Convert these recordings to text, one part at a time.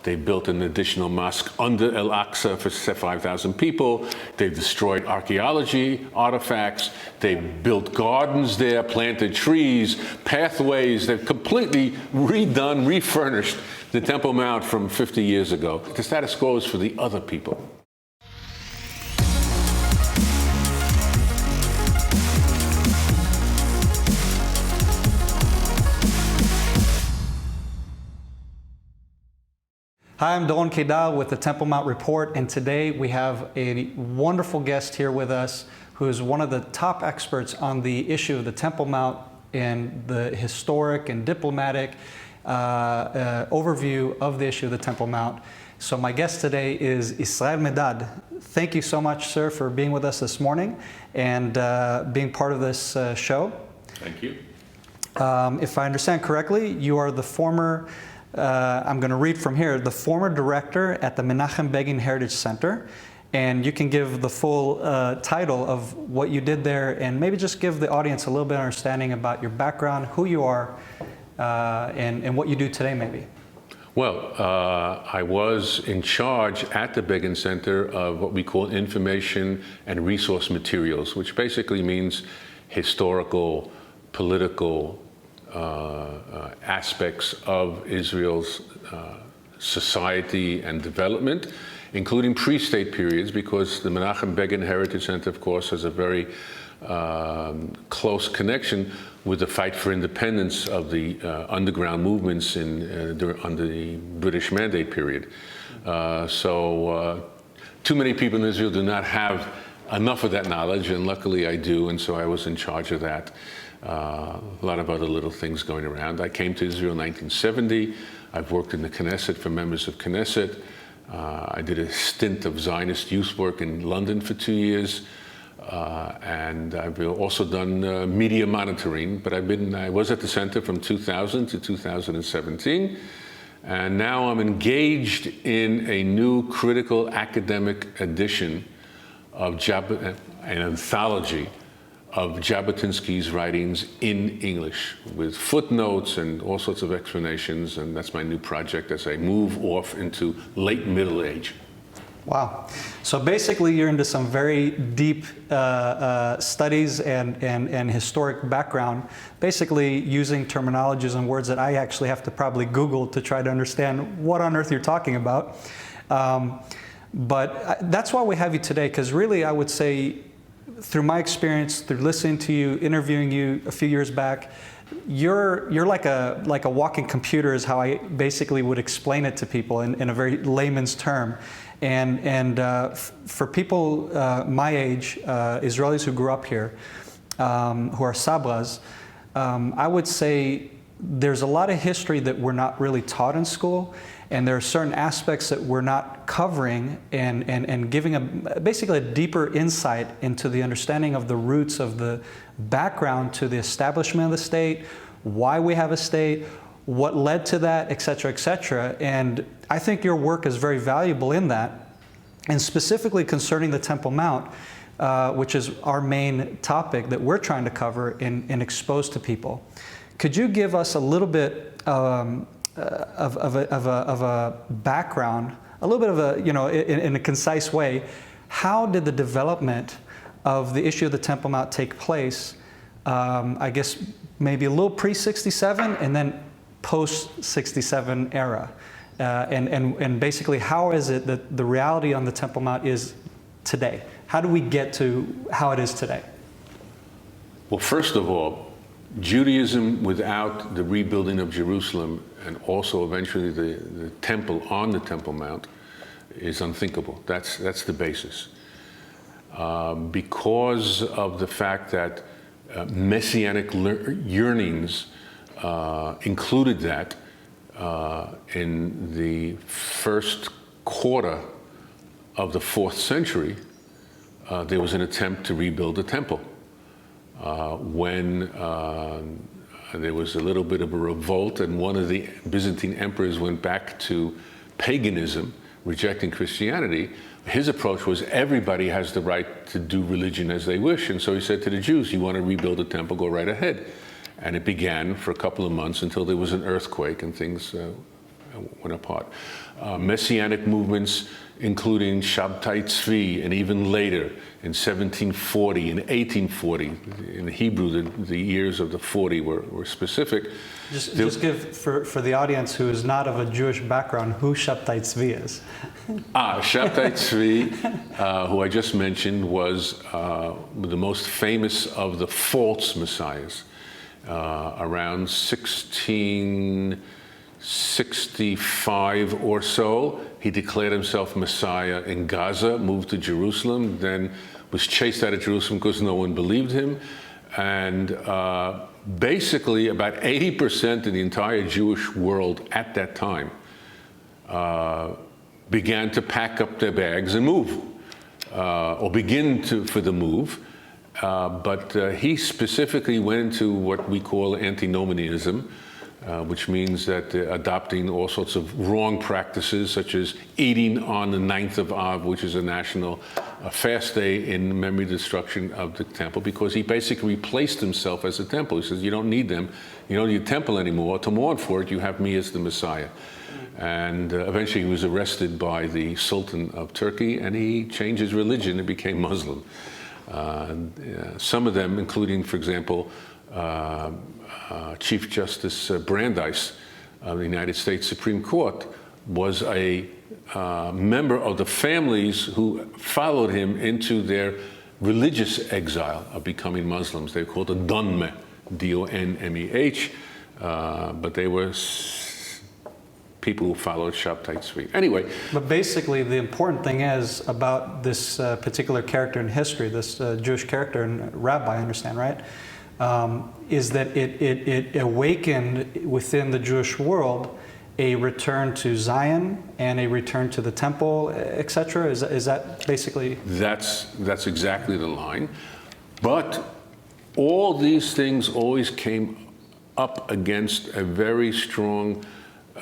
They built an additional mosque under Al-Aqsa for 5,000 people. They've destroyed archaeology artifacts. They built gardens there, planted trees, pathways. They've completely redone, refurnished the Temple Mount from 50 years ago. The status quo is for the other people. Hi, I'm Doron Keidar with the Temple Mount Report, and today we have a wonderful guest here with us who is one of the top experts on the issue of the Temple Mount and the historic and diplomatic overview of the issue of the Temple Mount. So my guest today is Yisrael Medad. Thank you so much, sir, for being with us this morning and being part of this show. Thank you. If I understand correctly, you are the former I'm going to read from here, the former director at the Menachem Begin Heritage Center, and you can give the full title of what you did there and maybe just give the audience a little bit of understanding about your background, who you are, and what you do today maybe. Well, I was in charge at the Begin Center of what we call information and resource materials, which basically means historical, political, aspects of Israel's society and development, including pre-state periods, because the Menachem Begin Heritage Center, of course, has a very close connection with the fight for independence of the underground movements under the British Mandate period. Too many people in Israel do not have enough of that knowledge, and luckily I do, and so I was in charge of that. A lot of other little things going around. I came to Israel in 1970. I've worked in the Knesset for members of Knesset. I did a stint of Zionist youth work in London for 2 years. And I've also done media monitoring, but I was at the center from 2000 to 2017. And now I'm engaged in a new critical academic edition of an anthology of Jabotinsky's writings in English, with footnotes and all sorts of explanations, and that's my new project as I move off into late middle age. Wow. So basically you're into some very deep studies and historic background, basically using terminologies and words that I actually have to probably Google to try to understand what on earth you're talking about. But that's why we have you today, because really I would say, through my experience, through listening to you, interviewing you a few years back, you're like a walking computer is how I basically would explain it to people in a very layman's term. And for people my age, Israelis who grew up here, who are sabras, I would say there's a lot of history that we're not really taught in school. And there are certain aspects that we're not covering and giving basically a deeper insight into the understanding of the roots of the background to the establishment of the state, why we have a state, what led to that, et cetera, et cetera. And I think your work is very valuable in that. And specifically concerning the Temple Mount, which is our main topic that we're trying to cover and expose to people. Could you give us a little bit of a background, a little bit of a, in a concise way, how did the development of the issue of the Temple Mount take place, I guess maybe a little pre-67 and then post-67 era? And basically, how is it that the reality on the Temple Mount is today? How do we get to how it is today? Well, first of all, Judaism without the rebuilding of Jerusalem and also eventually the temple on the Temple Mount is unthinkable. That's the basis. Because of the fact that messianic yearnings included that in the first quarter of the 4th century, there was an attempt to rebuild the temple. When there was a little bit of a revolt and one of the Byzantine emperors went back to paganism, rejecting Christianity, his approach was everybody has the right to do religion as they wish. And so he said to the Jews, you want to rebuild the temple, go right ahead. And it began for a couple of months until there was an earthquake and things went apart. Messianic movements, including Shabtai Tzvi, and even later in 1740 and 1840. In Hebrew, the years of the 40 were specific. Just give, for the audience who is not of a Jewish background, who Shabtai Tzvi is. Shabtai Tzvi, who I just mentioned, was the most famous of the false messiahs. Around 1665 or so, he declared himself Messiah in Gaza, moved to Jerusalem, then was chased out of Jerusalem because no one believed him. And basically, about 80% of the entire Jewish world at that time began to pack up their bags and move, or begin for the move. But he specifically went into what we call antinomianism, which means that adopting all sorts of wrong practices, such as eating on the 9th of Av, which is a national fast day in memory of the destruction of the temple, because he basically replaced himself as a temple. He says, you don't need them, you don't need a temple anymore. To mourn for it, you have me as the Messiah. And eventually he was arrested by the Sultan of Turkey, and he changed his religion and became Muslim. Some of them, including, for example, Chief Justice Brandeis of the United States Supreme Court, was a member of the families who followed him into their religious exile of becoming Muslims. They were called the Donmeh, D-O-N-M-E-H, but they were people who followed Shabtai Tzvi. Anyway. But basically, the important thing is about this particular character in history, this Jewish character and rabbi, I understand, right? Is that it awakened within the Jewish world a return to Zion and a return to the temple, etc. Is that basically? That's exactly the line. But all these things always came up against a very strong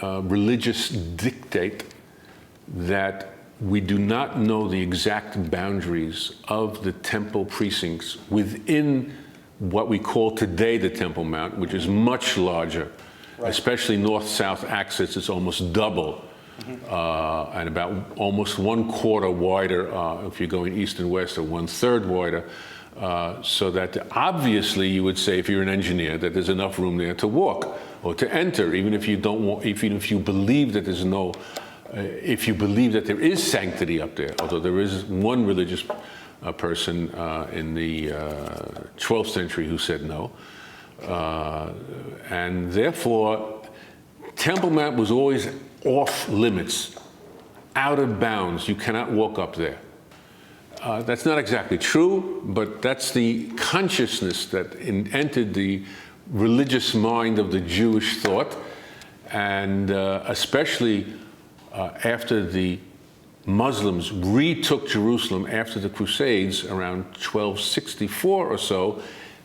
religious dictate that we do not know the exact boundaries of the temple precincts within what we call today the Temple Mount, which is much larger, right. Especially north-south axis. It's almost double, and about almost 1/4 wider if you're going east and west, or 1/3 wider. So that obviously you would say, if you're an engineer, that there's enough room there to walk or to enter, even if you don't want, even if you believe that there's no, if you believe that there is sanctity up there. Although there is one religious person in the 12th century who said no, and therefore Temple Mount was always off limits, out of bounds. You cannot walk up there. That's not exactly true, but that's the consciousness that entered the religious mind of the Jewish thought, and especially after the Muslims retook Jerusalem after the Crusades around 1264 or so,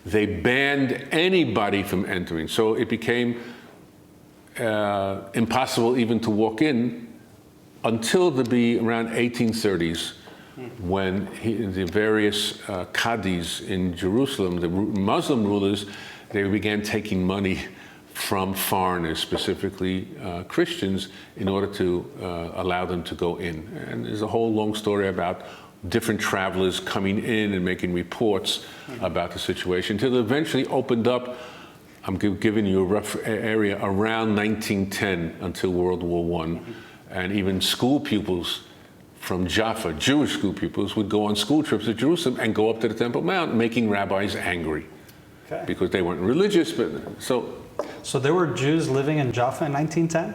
they banned anybody from entering. So it became impossible even to walk in until around 1830s, when the various qadis in Jerusalem, the Muslim rulers, they began taking money from foreigners, specifically Christians, in order to allow them to go in. And there's a whole long story about different travelers coming in and making reports about the situation, until it eventually opened up. I'm giving you a rough area, around 1910 until World War I. And even school pupils from Jaffa, Jewish school pupils, would go on school trips to Jerusalem and go up to the Temple Mount, making rabbis angry. Okay. Because they weren't religious, but So there were Jews living in Jaffa in 1910?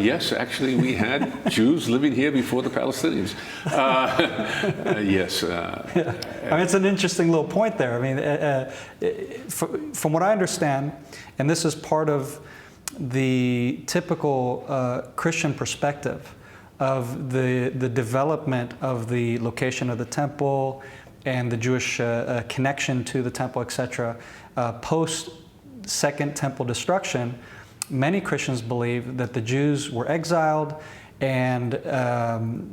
Yes, actually, we had Jews living here before the Palestinians. Yes. Yeah. I mean, it's an interesting little point there. I mean, from what I understand, and this is part of the typical Christian perspective of the development of the location of the temple and the Jewish connection to the temple, etc., post Second Temple destruction, many Christians believe that the Jews were exiled and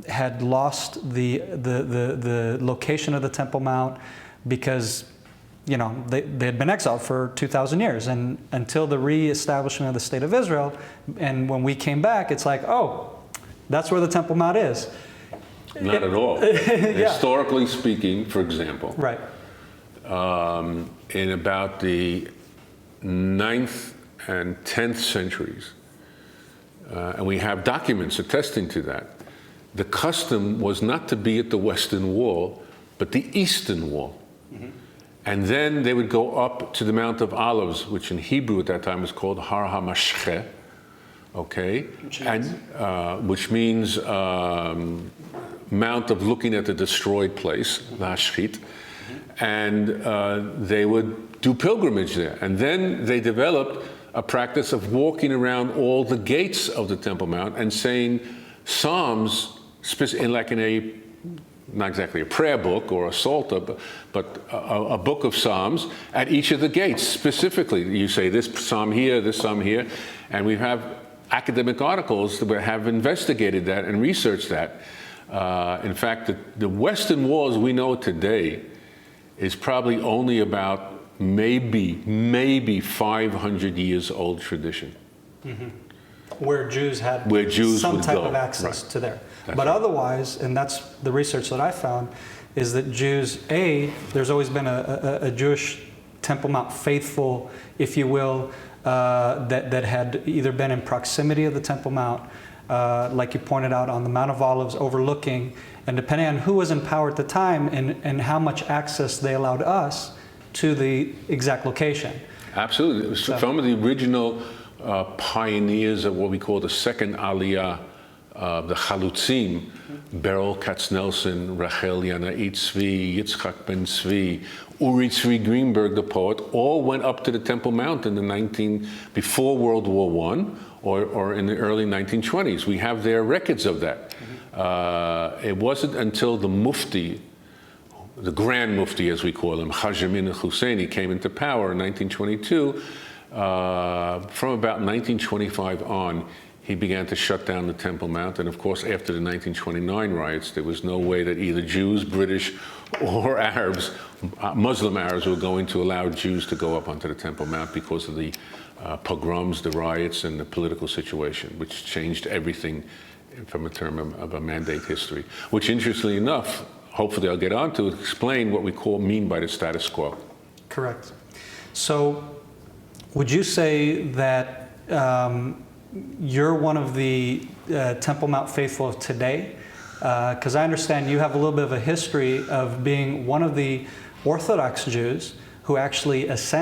had lost the location of the Temple Mount because, they had been exiled for 2,000 years, and until the reestablishment of the state of Israel, and when we came back, it's like, oh, that's where the Temple Mount is. Not at all. Historically speaking, for example, right. In about the 9th and 10th centuries, and we have documents attesting to that, the custom was not to be at the Western Wall, but the Eastern Wall. Mm-hmm. And then they would go up to the Mount of Olives, which in Hebrew at that time was called Har HaMashcheh, okay? Which means Mount of looking at the destroyed place, Lashchit. Mm-hmm. And they would do pilgrimage there. And then they developed a practice of walking around all the gates of the Temple Mount and saying psalms, like in a, not exactly a prayer book or a psalter, but a book of psalms at each of the gates specifically. You say this psalm here, and we have academic articles that have investigated that and researched that. In fact, the Western Wall as we know it today is probably only about maybe 500 years old tradition. Mm-hmm. Where Jews some type of access to there. But otherwise, and that's the research that I found, is that Jews, there's always been a Jewish Temple Mount faithful, if you will, that had either been in proximity of the Temple Mount, like you pointed out, on the Mount of Olives overlooking, and depending on who was in power at the time and how much access they allowed us to the exact location. Absolutely. So some of the original pioneers of what we call the second Aliyah, the Chalutzim, Beryl Katznelson, Rachel Yanait Tzvi, Yitzchak Ben Tzvi, Uri Tzvi Greenberg, the poet, all went up to the Temple Mount in before World War I or in the early 1920s. We have their records of that. Mm-hmm. It wasn't until the Mufti, the Grand Mufti as we call him, Haj Amin Husseini, came into power in 1922. From about 1925 on, he began to shut down the Temple Mount. And of course, after the 1929 riots, there was no way that either Jews, British, or Arabs, Muslim Arabs, were going to allow Jews to go up onto the Temple Mount because of the pogroms, the riots, and the political situation, which changed everything from a term of a mandate history. Which, interestingly enough, hopefully I'll get on to explain what we mean by the status quo. Correct. So, would you say that you're one of the Temple Mount faithful of today? Because I understand you have a little bit of a history of being one of the Orthodox Jews who actually has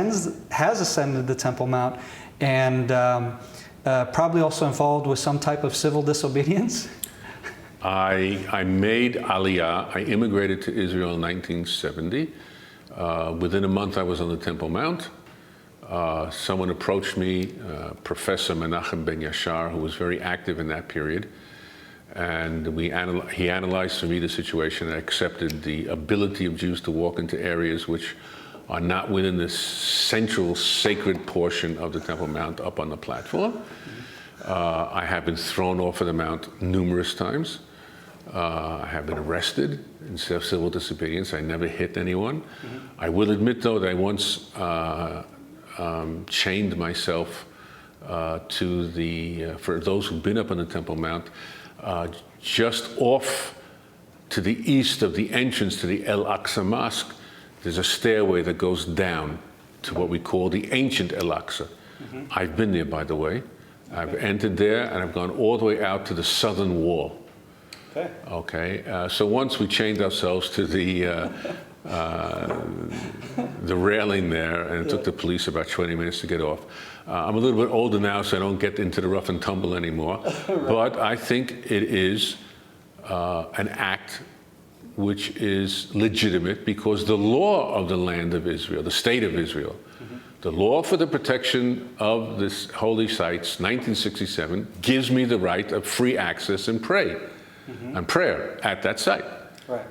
ascended the Temple Mount, and probably also involved with some type of civil disobedience. I made Aliyah. I immigrated to Israel in 1970. Within a month, I was on the Temple Mount. Someone approached me, Professor Menachem Ben Yashar, who was very active in that period, and he analyzed for me the situation and accepted the ability of Jews to walk into areas which are not within the central sacred portion of the Temple Mount up on the platform. I have been thrown off of the Mount numerous times. I have been arrested in civil disobedience. I never hit anyone. Mm-hmm. I will admit, though, that I once chained myself to for those who've been up on the Temple Mount, just off to the east of the entrance to the El Aqsa Mosque, there's a stairway that goes down to what we call the ancient El Aqsa. Mm-hmm. I've been there, by the way. I've entered there, and I've gone all the way out to the southern wall. Okay. So once we chained ourselves to the railing there, and it took the police about 20 minutes to get off. I'm a little bit older now, so I don't get into the rough and tumble anymore. Right. But I think it is an act which is legitimate because the law of the land of Israel, the state of Israel, the law for the protection of this holy sites, 1967, gives me the right of free access and prayer at that site. Right.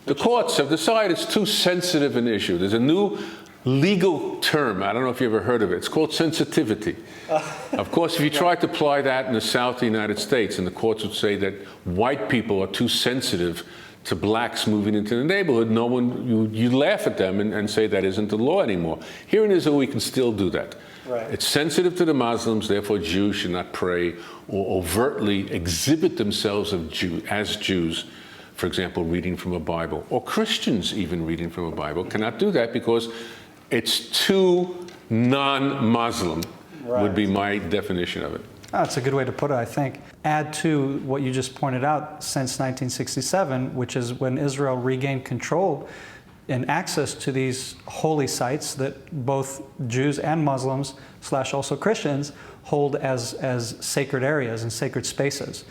The courts have decided it's too sensitive an issue. There's a new legal term, I don't know if you ever heard of it, it's called sensitivity. Of course, if you try to apply that in the South of the United States, and the courts would say that white people are too sensitive to blacks moving into the neighborhood, no one, you laugh at them and say that isn't the law anymore. Here in Israel, we can still do that. Right. It's sensitive to the Muslims, therefore Jews should not pray or overtly exhibit themselves as Jews, for example, reading from a Bible, or Christians even reading from a Bible, cannot do that because it's too non-Muslim, would be my definition of it. That's a good way to put it, I think. Add to what you just pointed out, since 1967, which is when Israel regained control and access to these holy sites that both Jews and Muslims / also Christians hold as sacred areas and sacred spaces.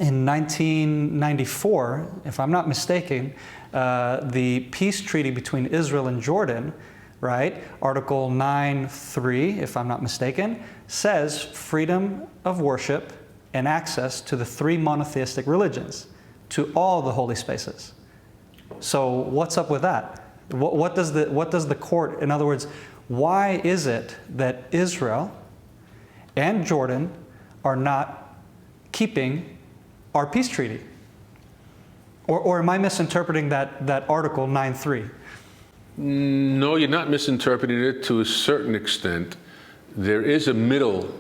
In 1994, if I'm not mistaken, the peace treaty between Israel and Jordan, right, Article 9.3, if I'm not mistaken, says freedom of worship and access to the 3 monotheistic religions, to all the holy spaces. So what's up with that? What does the court, in other words, why is it that Israel and Jordan are not keeping our peace treaty? Or am I misinterpreting that Article 9.3? No, you're not misinterpreting it to a certain extent. There is a middle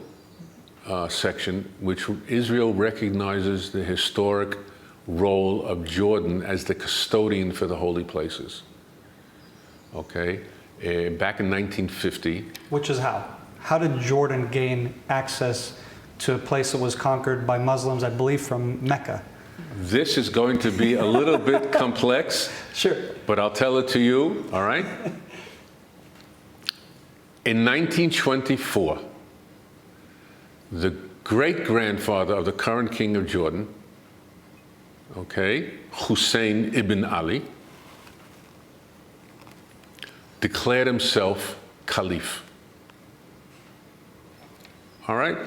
section which Israel recognizes the historic role of Jordan as the custodian for the holy places. Okay? Back in 1950. Which is how? How did Jordan gain access to a place that was conquered by Muslims, I believe, from Mecca? This is going to be a little bit complex. Sure. But I'll tell it to you, all right? In 1924, the great-grandfather of the current king of Jordan, okay, Hussein ibn Ali, declared himself caliph. All right?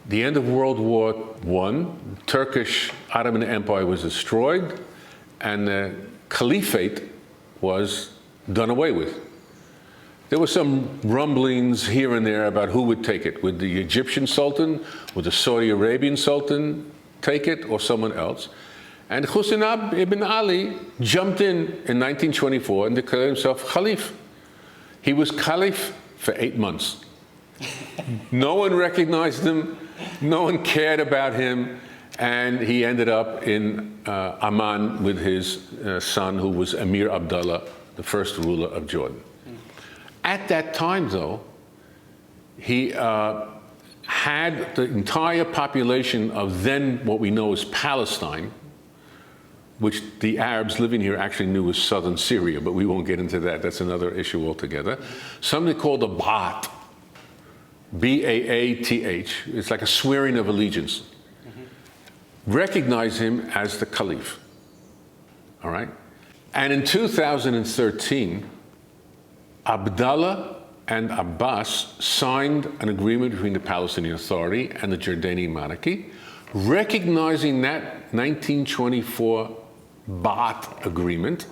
The end of World War I, Turkish Ottoman Empire was destroyed, and the caliphate was done away with. There were some rumblings here and there about who would take it. Would the Egyptian Sultan, would the Saudi Arabian Sultan take it, or someone else? And Hussein ibn Ali jumped in 1924 and declared himself caliph. He was caliph for 8 months. No one recognized him, no one cared about him, and he ended up in Amman with his son, who was Emir Abdullah, the first ruler of Jordan. At that time, though, he had the entire population of then what we know as Palestine, which the Arabs living here actually knew as southern Syria, but we won't get into that. That's another issue altogether. Something called a Ba'ath, B-A-A-T-H. It's like a swearing of allegiance. Recognize him as the caliph. All right? And in 2013, Abdallah and Abbas signed an agreement between the Palestinian Authority and the Jordanian monarchy, recognizing that 1924 Ba'ath agreement,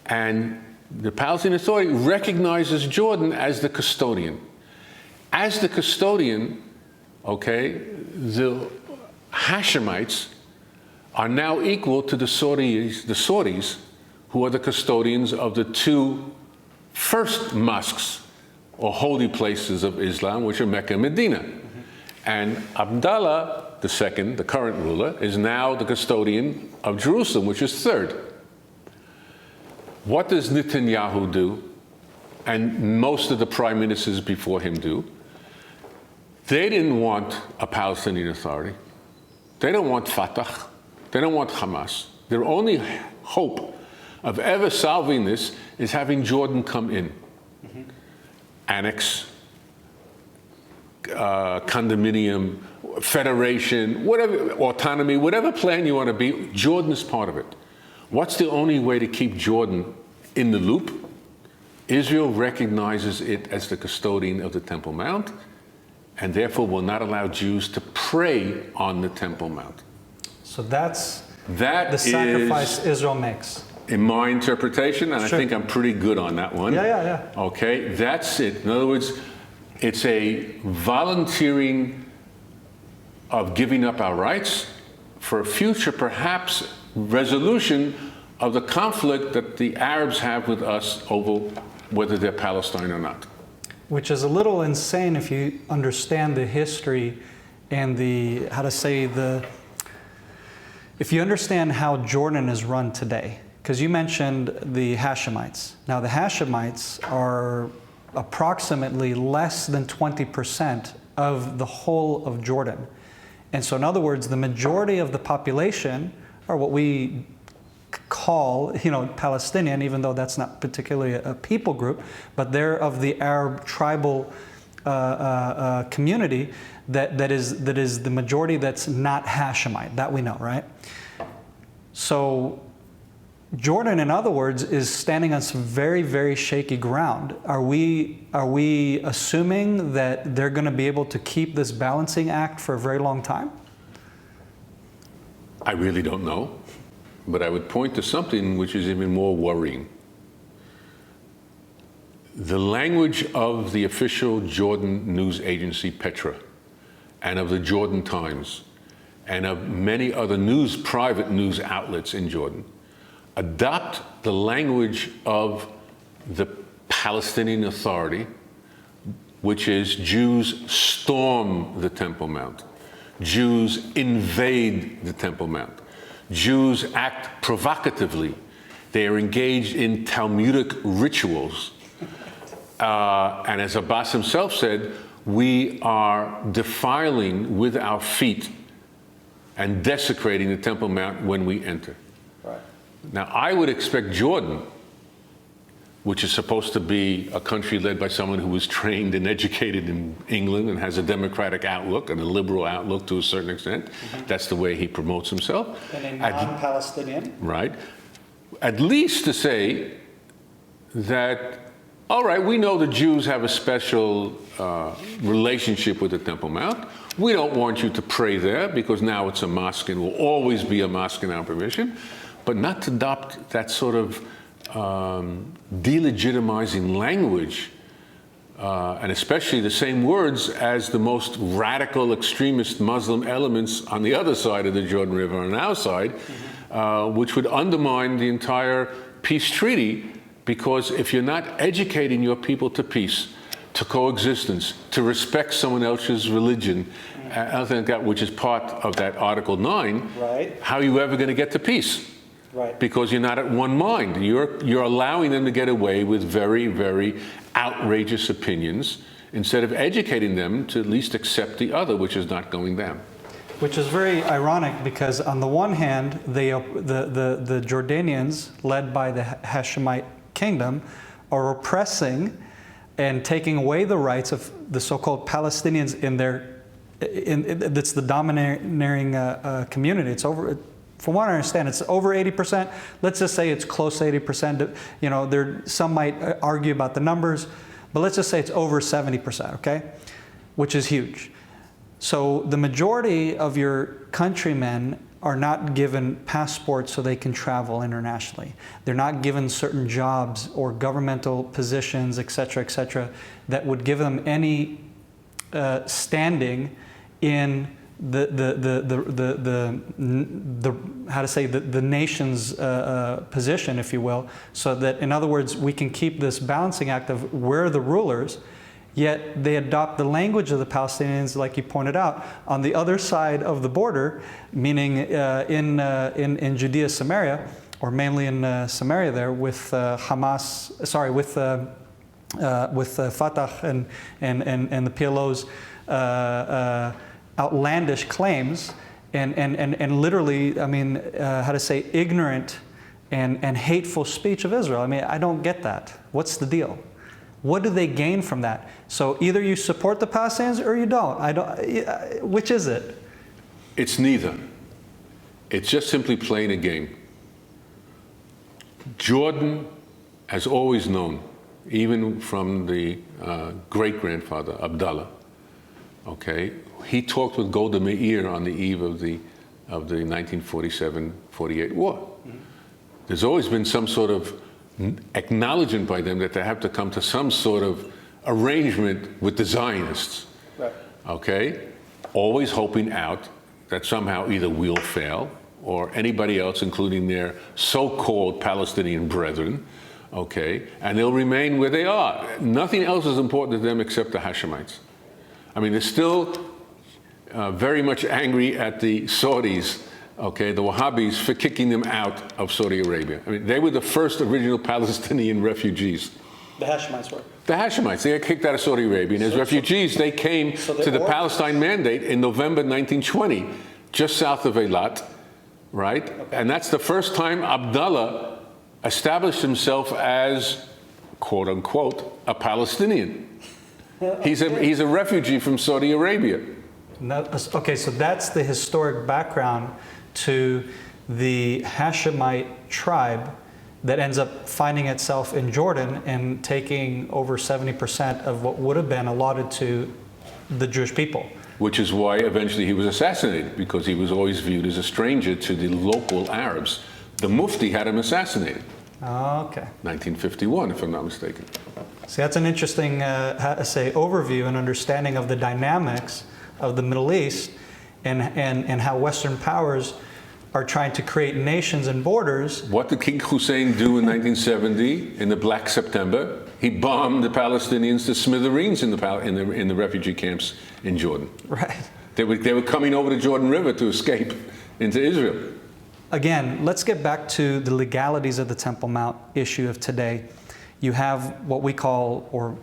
and the Palestinian Authority recognizes Jordan as the custodian. As the custodian, okay, the Hashemites are now equal to the Saudis, who are the custodians of the 2 first mosques or holy places of Islam, which are Mecca and Medina. And Abdallah II, the current ruler, is now the custodian of Jerusalem, which is 3rd. What does Netanyahu do, and most of the prime ministers before him do? They didn't want a Palestinian Authority. They don't want Fatah. They don't want Hamas. Their only hope of ever solving this is having Jordan come in. Annex, condominium, federation, whatever, autonomy, whatever plan you want to be, Jordan is part of it. What's the only way to keep Jordan in the loop? Israel recognizes it as the custodian of the Temple Mount, and therefore will not allow Jews to pray on the Temple Mount. So that's the sacrifice Israel makes. In my interpretation, and Sure. I think I'm pretty good on that one. Yeah. Okay, that's it. In other words, it's a volunteering of giving up our rights for a future, perhaps, resolution of the conflict that the Arabs have with us over whether they're Palestine or not. Which is a little insane if you understand the history and the, if you understand how Jordan is run today. Because you mentioned the Hashemites. Now the Hashemites are approximately less than 20% of the whole of Jordan. And so in other words, the majority of the population are what we call, Palestinian, even though that's not particularly a people group, but they're of the Arab tribal community that is the majority that's not Hashemite. That we know, right? So Jordan, in other words, is standing on some very, very shaky ground. Are we assuming that they're going to be able to keep this balancing act for a very long time? I really don't know. But I would point to something which is even more worrying. The language of the official Jordan news agency, Petra, and of the Jordan Times, and of many other private news outlets in Jordan, adopt the language of the Palestinian Authority, which is Jews storm the Temple Mount, Jews invade the Temple Mount, Jews act provocatively. They are engaged in Talmudic rituals. And as Abbas himself said, we are defiling with our feet and desecrating the Temple Mount when we enter. Right. Now, I would expect Jordan, which is supposed to be a country led by someone who was trained and educated in England and has a democratic outlook and a liberal outlook to a certain extent. Mm-hmm. That's the way he promotes himself. And a non-Palestinian. Right. At least to say that, all right, we know the Jews have a special relationship with the Temple Mount. We don't want you to pray there because now it's a mosque and will always be a mosque in our permission, but not to adopt that sort of delegitimizing language, and especially the same words as the most radical extremist Muslim elements on the other side of the Jordan River on our side, which would undermine the entire peace treaty, because if you're not educating your people to peace, to coexistence, to respect someone else's religion, I think that, which is part of that Article 9, right, how are you ever going to get to peace? Right. Because you're not at one mind. You're allowing them to get away with very, very outrageous opinions instead of educating them to at least accept the other, which is not going down. Which is very ironic because on the one hand, the Jordanians, led by the Hashemite kingdom, are oppressing and taking away the rights of the so-called Palestinians that's the domineering community. It's over. From what I understand, it's over 80%. Let's just say it's close to 80%. Some might argue about the numbers, but let's just say it's over 70%, okay? Which is huge. So the majority of your countrymen are not given passports so they can travel internationally. They're not given certain jobs or governmental positions, et cetera, that would give them any standing in the nation's position, if you will, so that, in other words, we can keep this balancing act of we're the rulers, yet they adopt the language of the Palestinians, like you pointed out, on the other side of the border, meaning in Judea, Samaria, or mainly in Samaria there, with with Fatah and the PLO's outlandish claims and literally, ignorant and hateful speech of Israel. I mean, I don't get that. What's the deal? What do they gain from that? So either you support the Palestinians or you don't. Which is it? It's neither. It's just simply playing a game. Jordan has always known, even from the great-grandfather, Abdallah, okay? He talked with Golda Meir on the eve of the 1947-48 war. Mm-hmm. There's always been some sort of acknowledgement by them that they have to come to some sort of arrangement with the Zionists, right, okay? Always hoping out that somehow either we'll fail or anybody else, including their so-called Palestinian brethren, okay, and they'll remain where they are. Nothing else is important to them except the Hashemites. I mean, they're still very much angry at the Saudis, okay, the Wahhabis, for kicking them out of Saudi Arabia. I mean, they were the first original Palestinian refugees. The Hashemites were. The Hashemites, they got kicked out of Saudi Arabia, and as refugees, they came to the Palestine Mandate in November 1920, just south of Eilat, right? Okay. And that's the first time Abdullah established himself as, quote unquote, a Palestinian. He's a refugee from Saudi Arabia. Okay, so that's the historic background to the Hashemite tribe that ends up finding itself in Jordan and taking over 70% of what would have been allotted to the Jewish people. Which is why eventually he was assassinated, because he was always viewed as a stranger to the local Arabs. The Mufti had him assassinated. Okay. 1951, if I'm not mistaken. See, that's an interesting, overview and understanding of the dynamics of the Middle East and how Western powers are trying to create nations and borders. What did King Hussein do in 1970 in the Black September? He bombed the Palestinians to smithereens in the refugee camps in Jordan. Right. They were coming over the Jordan River to escape into Israel. Again, let's get back to the legalities of the Temple Mount issue of today. You have what we call, or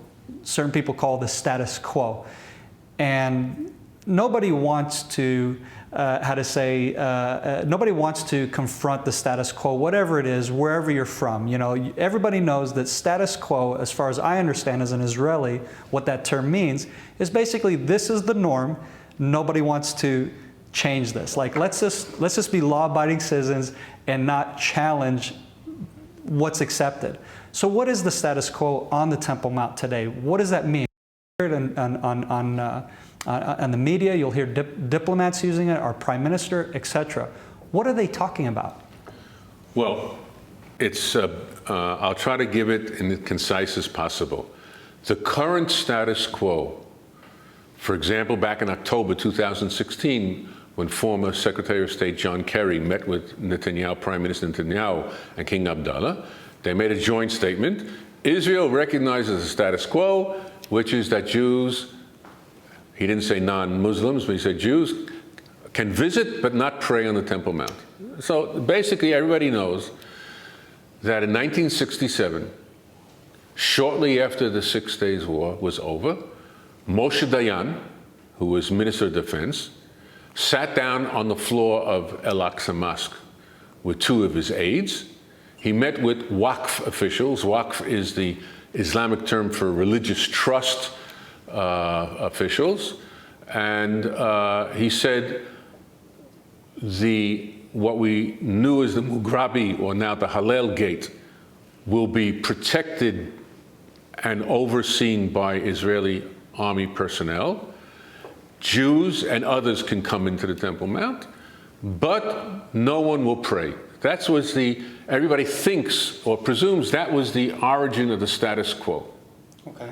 certain people call, the status quo. And nobody wants to, nobody wants to confront the status quo, whatever it is, wherever you're from. You know, everybody knows that status quo, as far as I understand as an Israeli, what that term means, is basically this is the norm. Nobody wants to change this. Like, let's just be law-abiding citizens and not challenge what's accepted. So what is the status quo on the Temple Mount today? What does that mean? On the media, you'll hear diplomats using it, our prime minister, etc. What are they talking about? Well, it's I'll try to give it in as concise as possible. The current status quo, for example, back in October 2016, when former Secretary of State John Kerry met with Netanyahu, Prime Minister Netanyahu, and King Abdullah, they made a joint statement. Israel recognizes the status quo, which is that Jews, he didn't say non-Muslims, but he said Jews can visit but not pray on the Temple Mount. So basically everybody knows that in 1967, shortly after the 6 Days War was over, Moshe Dayan, who was Minister of Defense, sat down on the floor of Al-Aqsa Mosque with two of his aides. He met with Waqf officials. Waqf is the Islamic term for religious trust officials. And he said what we knew as the Mughrabi, or now the Hallel Gate, will be protected and overseen by Israeli army personnel. Jews and others can come into the Temple Mount, but no one will pray. That was everybody thinks or presumes that was the origin of the status quo. Okay.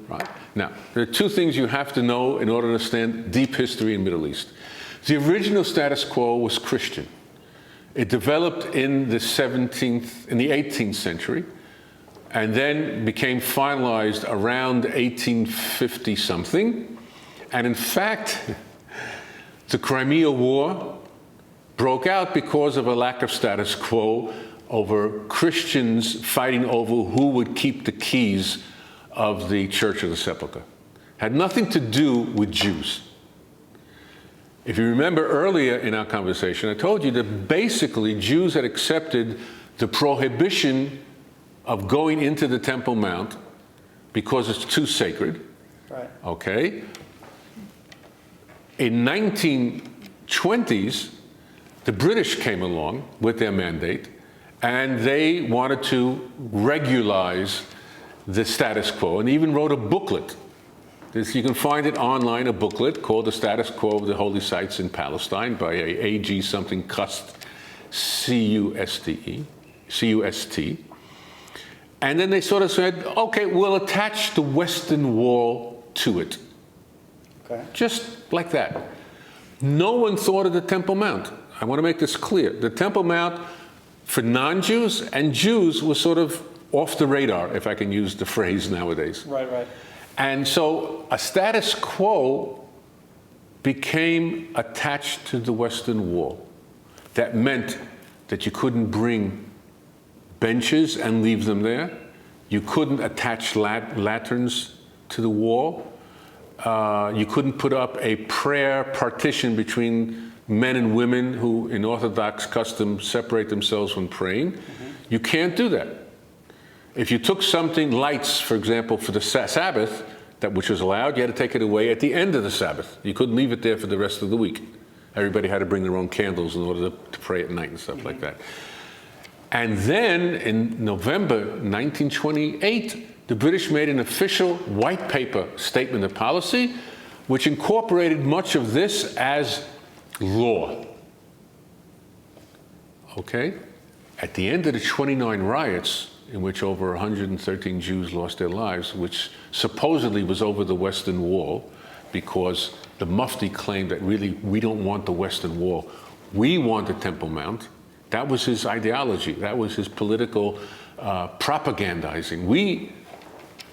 Right. Now, there are two things you have to know in order to understand deep history in the Middle East. The original status quo was Christian. It developed in the 18th century, and then became finalized around 1850 something. And in fact, the Crimea War broke out because of a lack of status quo over Christians fighting over who would keep the keys of the Church of the Sepulchre. Had nothing to do with Jews. If you remember earlier in our conversation, I told you that basically Jews had accepted the prohibition of going into the Temple Mount because it's too sacred. Right. Okay. In 1920s, the British came along with their mandate, and they wanted to regularize the status quo, and even wrote a booklet. You can find it online, a booklet called The Status Quo of the Holy Sites in Palestine by a A.G. something Cust, C-U-S-T. And then they sort of said, okay, we'll attach the Western Wall to it. Okay. Just like that. no one thought of the Temple Mount. I want to make this clear. The Temple Mount for non-Jews and Jews was sort of off the radar, if I can use the phrase nowadays. Right, right. And so a status quo became attached to the Western Wall. That meant that you couldn't bring benches and leave them there. You couldn't attach lanterns to the wall. You couldn't put up a prayer partition between men and women who, in Orthodox custom, separate themselves when praying. You can't do that. If you took something, lights, for example, for the Sabbath, which was allowed, you had to take it away at the end of the Sabbath. You couldn't leave it there for the rest of the week. Everybody had to bring their own candles in order to pray at night and stuff like that. And then in November 1928, the British made an official white paper statement of policy, which incorporated much of this as law. Okay? At the end of the 29 riots, in which over 113 Jews lost their lives, which supposedly was over the Western Wall, because the Mufti claimed that really we don't want the Western Wall, we want the Temple Mount. That was his ideology. That was his political propagandizing.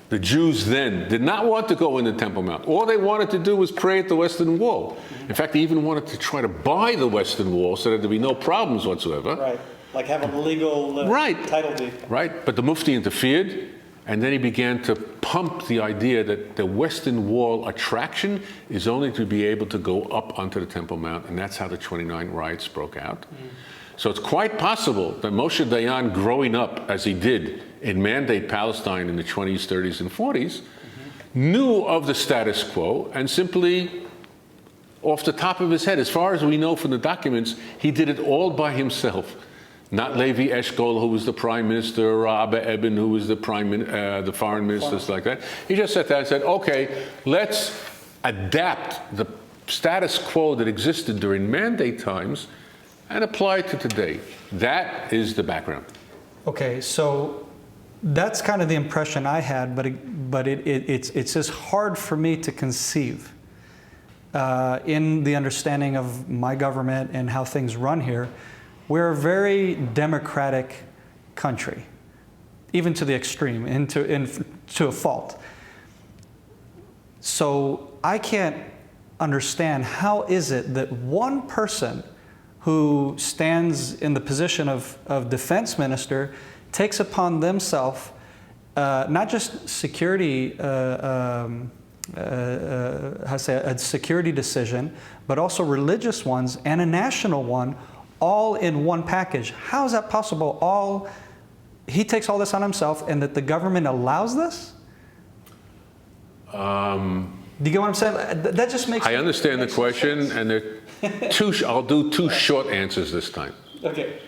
The Jews then, did not want to go in the Temple Mount. All they wanted to do was pray at the Western Wall. In fact, they even wanted to try to buy the Western Wall so that there'd be no problems whatsoever. Right, like have a legal title deed. Right, but the Mufti interfered, and then he began to pump the idea that the Western Wall attraction is only to be able to go up onto the Temple Mount, and that's how the 29 riots broke out. So it's quite possible that Moshe Dayan, growing up as he did in Mandate Palestine in the 20s, 30s, and 40s, knew of the status quo and simply, off the top of his head, as far as we know from the documents, he did it all by himself. Not Levi Eshkol, who was the prime minister, or Abba Eban, who was the foreign minister, stuff like that. He just sat there and said, okay, let's adapt the status quo that existed during Mandate times and apply it to today. That is the background. Okay, so that's kind of the impression I had, but it's just hard for me to conceive in the understanding of my government and how things run here. We're a very democratic country, even to the extreme, and to a fault. So I can't understand how is it that one person who stands in the position of defense minister takes upon themselves not just security, a security decision, but also religious ones and a national one, all in one package. How is that possible? He takes all this on himself, and that the government allows this? Do you get what I'm saying? That just makes. I understand the question, and I'll do two short answers this time. Okay.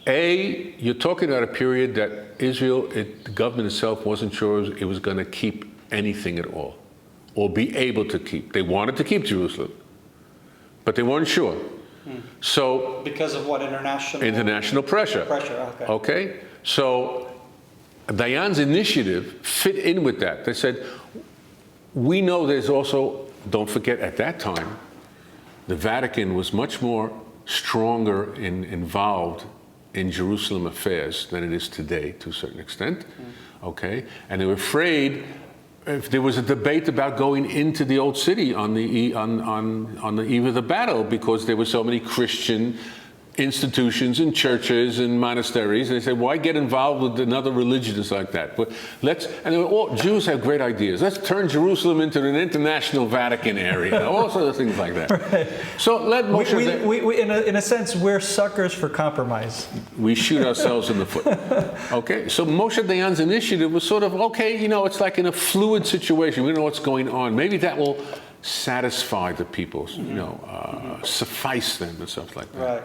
A, you're talking about a period that Israel, the government itself, wasn't sure it was going to keep anything at all, or be able to keep. They wanted to keep Jerusalem, but they weren't sure. So because of what? International pressure. Okay. Okay. So Dayan's initiative fit in with that. They said, we know there's also, don't forget at that time, the Vatican was much more stronger involved in Jerusalem affairs than it is today, to a certain extent. Okay. And they were afraid. If there was a debate about going into the old city on the eve of the battle, because there were so many Christian institutions and churches and monasteries, and they said, why get involved with another religion like that? But Jews have great ideas. Let's turn Jerusalem into an international Vatican area, all sorts of things like that. Right. So let Moshe in a sense, we're suckers for compromise. We shoot ourselves in the foot. Okay, so Moshe Dayan's initiative was sort of, okay, it's like in a fluid situation. We don't know what's going on. Maybe that will satisfy the people, suffice them and stuff like that. Right.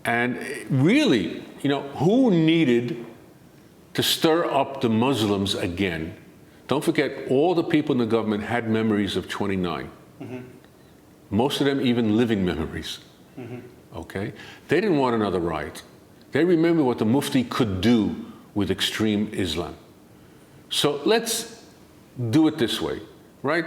And really, who needed to stir up the Muslims again? Don't forget, all the people in the government had memories of 29. Most of them even living memories. Okay? They didn't want another riot. They remember what the Mufti could do with extreme Islam. So let's do it this way, right?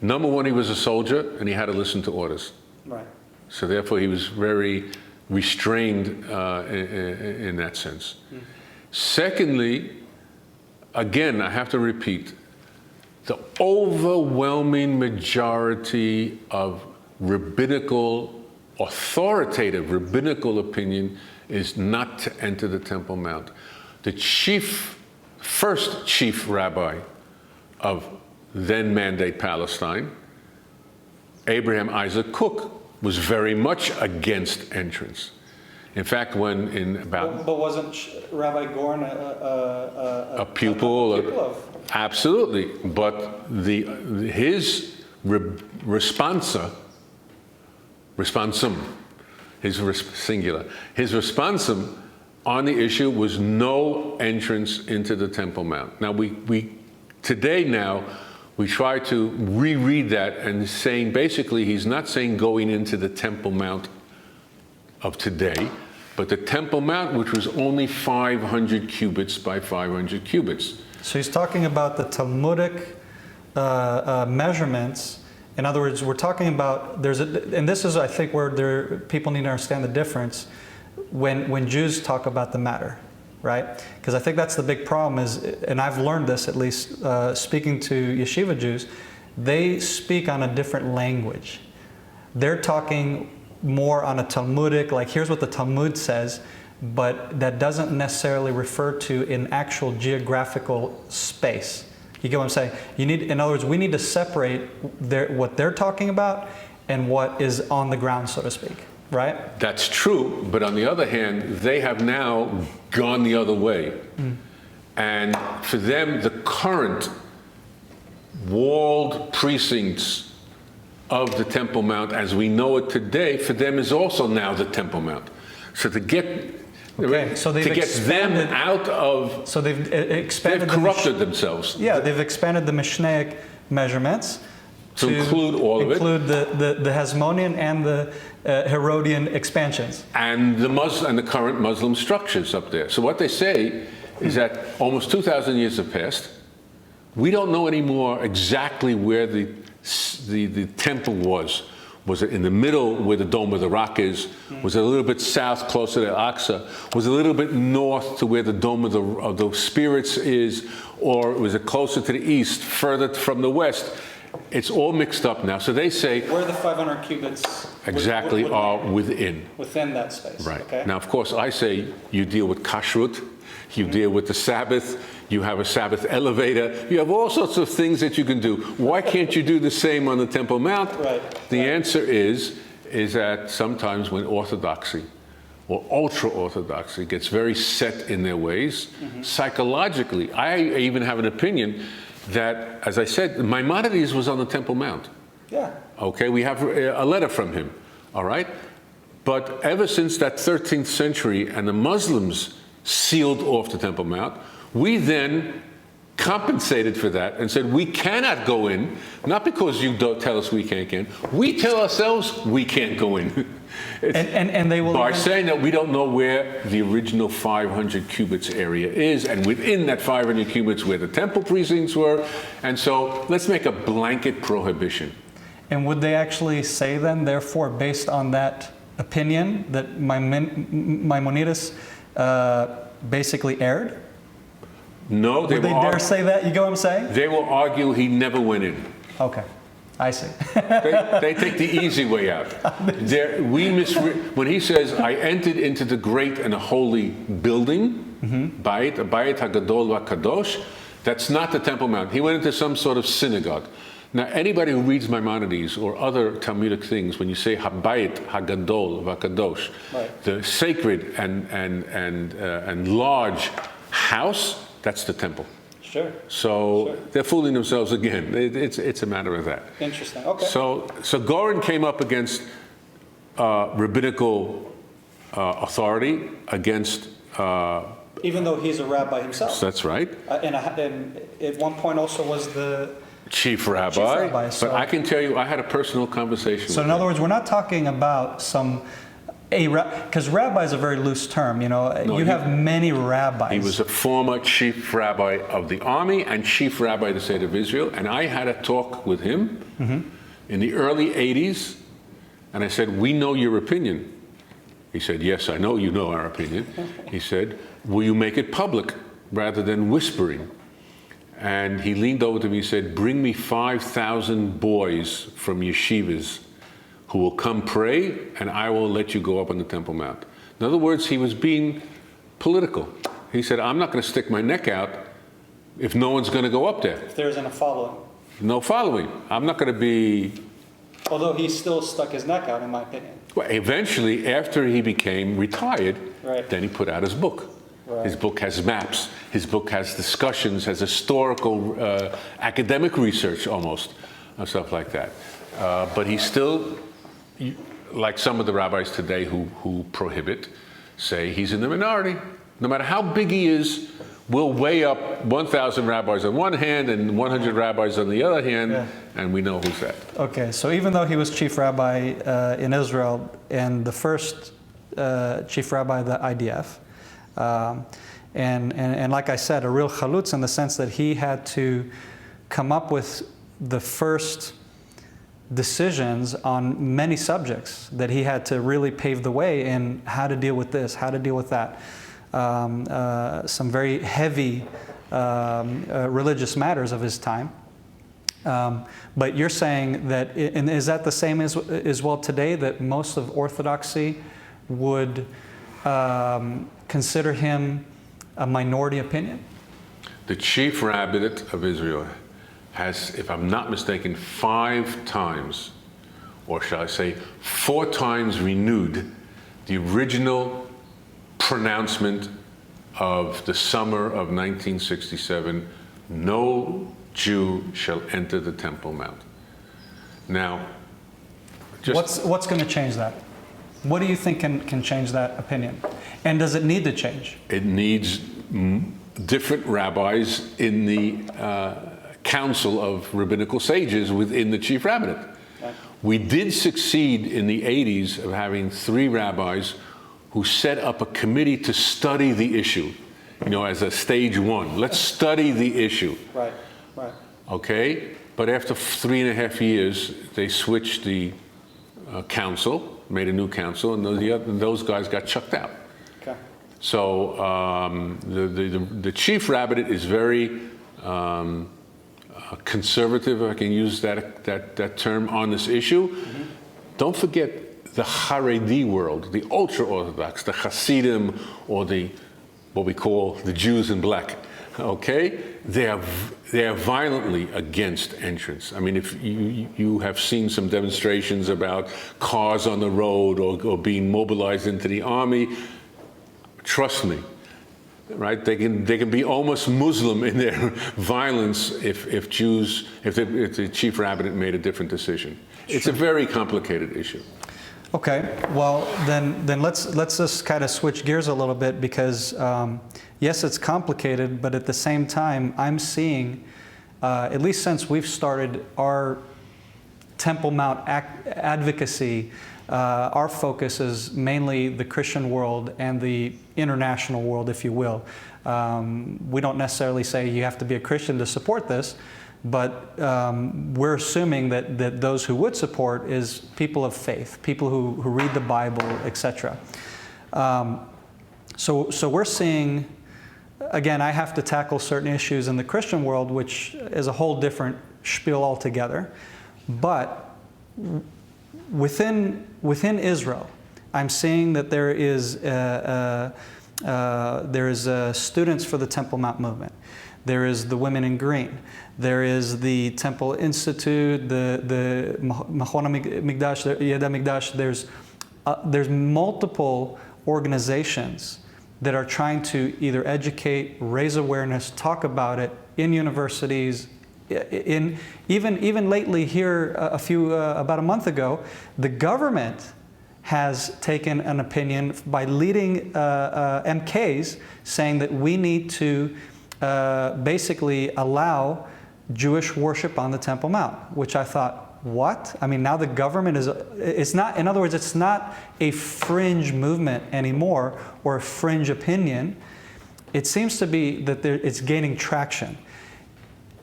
Number one, he was a soldier, and he had to listen to orders. Right. So therefore, he was very restrained in that sense. Secondly, again, I have to repeat, the overwhelming majority of authoritative rabbinical opinion is not to enter the Temple Mount. The first chief rabbi of then Mandate Palestine, Abraham Isaac Cook, was very much against entrance. In fact, when in about... But wasn't Rabbi Goren a pupil? A pupil of? Absolutely. But his responsum, singular, his responsum on the issue was no entrance into the Temple Mount. Now, today we try to reread that and saying, basically, he's not saying going into the Temple Mount of today, but the Temple Mount, which was only 500 cubits by 500 cubits. So he's talking about the Talmudic measurements. In other words, we're talking about, and this is, I think, where people need to understand the difference when Jews talk about the matter, right? Because I think that's the big problem is, and I've learned this at least speaking to yeshiva Jews, they speak on a different language. They're talking more on a Talmudic, like here's what the Talmud says, but that doesn't necessarily refer to an actual geographical space. You get what I'm saying? In other words, we need to separate what they're talking about and what is on the ground, so to speak, right? That's true, but on the other hand, they have now gone the other way. And for them, the current walled precincts of the Temple Mount, as we know it today, for them is also now the Temple Mount. So to get them out of... So they've expanded... They've corrupted themselves. Yeah, they've expanded the Mishnaic measurements to include all of it. Include the Hasmonean and the Herodian expansions. And the current Muslim structures up there. So what they say is that almost 2,000 years have passed. We don't know anymore exactly where the temple was. Was it in the middle where the Dome of the Rock is? Was it a little bit south, closer to Al-Aqsa? Was it a little bit north to where the Dome of the Spirits is? Or was it closer to the east, further from the west? It's all mixed up now. So they say... Where the 500 cubits exactly are within. Within that space. Right. Okay. Now, of course, I say you deal with kashrut, you deal with the Sabbath, you have a Sabbath elevator, you have all sorts of things that you can do. Why can't you do the same on the Temple Mount? Right. The answer is that sometimes when orthodoxy or ultra-orthodoxy gets very set in their ways, psychologically, I even have an opinion that, as I said, Maimonides was on the Temple Mount. Yeah. Okay, we have a letter from him, all right? But ever since that 13th century and the Muslims sealed off the Temple Mount, we then compensated for that and said we cannot go in, not because you don't tell us we can't get in, we tell ourselves we can't go in. and they will... By saying that we don't know where the original 500 cubits area is, and within that 500 cubits where the temple precincts were, and so let's make a blanket prohibition. And would they actually say then, therefore, based on that opinion, that Maimonides basically erred? No, Would they dare say that? You get what I'm saying? They will argue he never went in. Okay, I see. They take the easy way out. When he says, I entered into the great and holy building, Bayit HaGadol VaKadosh, that's not the Temple Mount. He went into some sort of synagogue. Now, anybody who reads Maimonides or other Talmudic things, when you say Habayit HaGadol VaKadosh, right, the sacred and large house, that's the temple. Sure. So they're fooling themselves again. It's a matter of that. Interesting. Okay. So Goren came up against rabbinical authority, against... even though he's a rabbi himself. That's right. And at one point also was the... Chief rabbi. So, but I can tell you, I had a personal conversation with in other words, we're not talking about some Because rabbi is a very loose term, you know. No, you have many rabbis. He was a former chief rabbi of the army and chief rabbi of the state of Israel. And I had a talk with him in the early 80s. And I said, we know your opinion. He said, yes, I know you know our opinion. He said, will you make it public rather than whispering? And he leaned over to me and said, bring me 5,000 boys from yeshivas who will come pray, and I will let you go up on the Temple Mount. In other words, he was being political. He said, I'm not going to stick my neck out if no one's going to go up there. If there isn't a following. No following. I'm not going to be... Although he still stuck his neck out, in my opinion. Well, eventually, after he became retired, then he put out his book. Right. His book has maps. His book has discussions, has historical, academic research almost, and stuff like that. But he's still... like some of the rabbis today who prohibit, say he's in the minority. No matter how big he is, we'll weigh up 1,000 rabbis on one hand and 100 rabbis on the other hand, and we know who's that. Okay, so even though he was chief rabbi in Israel and the first chief rabbi of the IDF, and like I said, a real chalutz in the sense that he had to come up with the first decisions on many subjects, that he had to really pave the way in how to deal with this, how to deal with that. Some very heavy religious matters of his time. But you're saying that, and is that the same as well today, that most of Orthodoxy would consider him a minority opinion? The chief rabbinate of Israel has, if I'm not mistaken, 5 times, or shall I say 4 times renewed the original pronouncement of the summer of 1967, no Jew shall enter the Temple Mount. Now, what's going to change that? What do you think can change that opinion? And does it need to change? It needs different rabbis in the council of rabbinical sages within the chief rabbinate. Right. We did succeed in the 80s of having 3 rabbis who set up a committee to study the issue, you know, as a stage 1. Let's study the issue. Right, right. Okay? But after 3.5 years, they switched the council, made a new council, and those guys got chucked out. Okay. So the chief rabbinate is very conservative, if I can use that term, on this issue. Mm-hmm. Don't forget the Haredi world, the ultra-Orthodox, the Hasidim, or what we call the Jews in black. Okay? They are violently against entrance. I mean, if you have seen some demonstrations about cars on the road or being mobilized into the army, trust me, right? They can be almost Muslim in their violence if the chief rabbinate made a different decision. It's a very complicated issue. Okay, well then let's just kind of switch gears a little bit, because yes, it's complicated, but at the same time, I'm seeing, at least since we've started our Temple Mount advocacy, our focus is mainly the Christian world and the international world, if you will. We don't necessarily say you have to be a Christian to support this, but we're assuming that those who would support is people of faith, people who read the Bible, etc. So we're seeing, again, I have to tackle certain issues in the Christian world, which is a whole different spiel altogether. But within Israel, I'm seeing that there is students for the Temple Mount movement. There is the Women in Green. There is the Temple Institute, the Menachem Begin. There's multiple organizations that are trying to either educate, raise awareness, talk about it in universities. Even lately here, about a month ago, the government has taken an opinion by leading MKs saying that we need to basically allow Jewish worship on the Temple Mount, which I thought, what? I mean, now the government it's not, in other words, it's not a fringe movement anymore or a fringe opinion. It seems to be that it's gaining traction.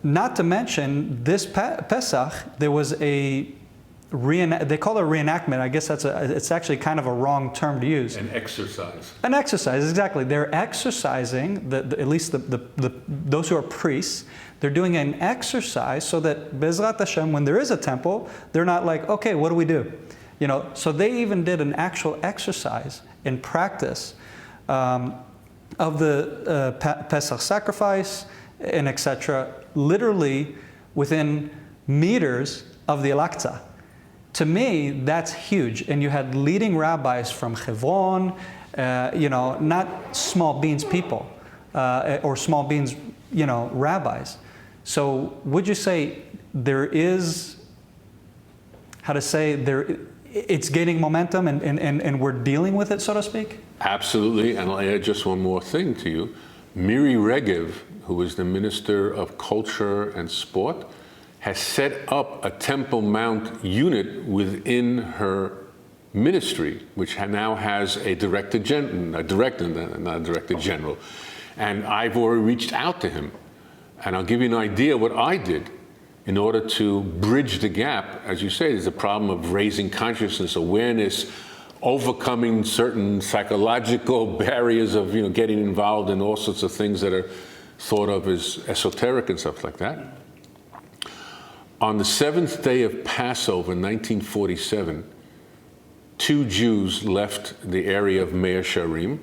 Not to mention, this Pesach, there was they call it a reenactment. I guess it's actually kind of a wrong term to use. An exercise. An exercise, exactly. They're exercising, at least those who are priests, they're doing an exercise so that Bezrat Hashem, when there is a temple, they're not like, okay, what do we do? So they even did an actual exercise in practice of the Pesach sacrifice and etc., literally within meters of the Al-Aqsa. To me, that's huge. And you had leading rabbis from Hebron, not small beans people or small beans, rabbis. So would you say there is, it's gaining momentum and we're dealing with it, so to speak? Absolutely. And I'll add just one more thing to you. Miri Regev, who was the Minister of Culture and Sport, has set up a Temple Mount unit within her ministry, which now has a director general. And I've already reached out to him. And I'll give you an idea what I did in order to bridge the gap. As you say, there's a problem of raising consciousness, awareness, overcoming certain psychological barriers of getting involved in all sorts of things that are thought of as esoteric and stuff like that. On the 7th day of Passover in 1947, 2 Jews left the area of Mea Shearim.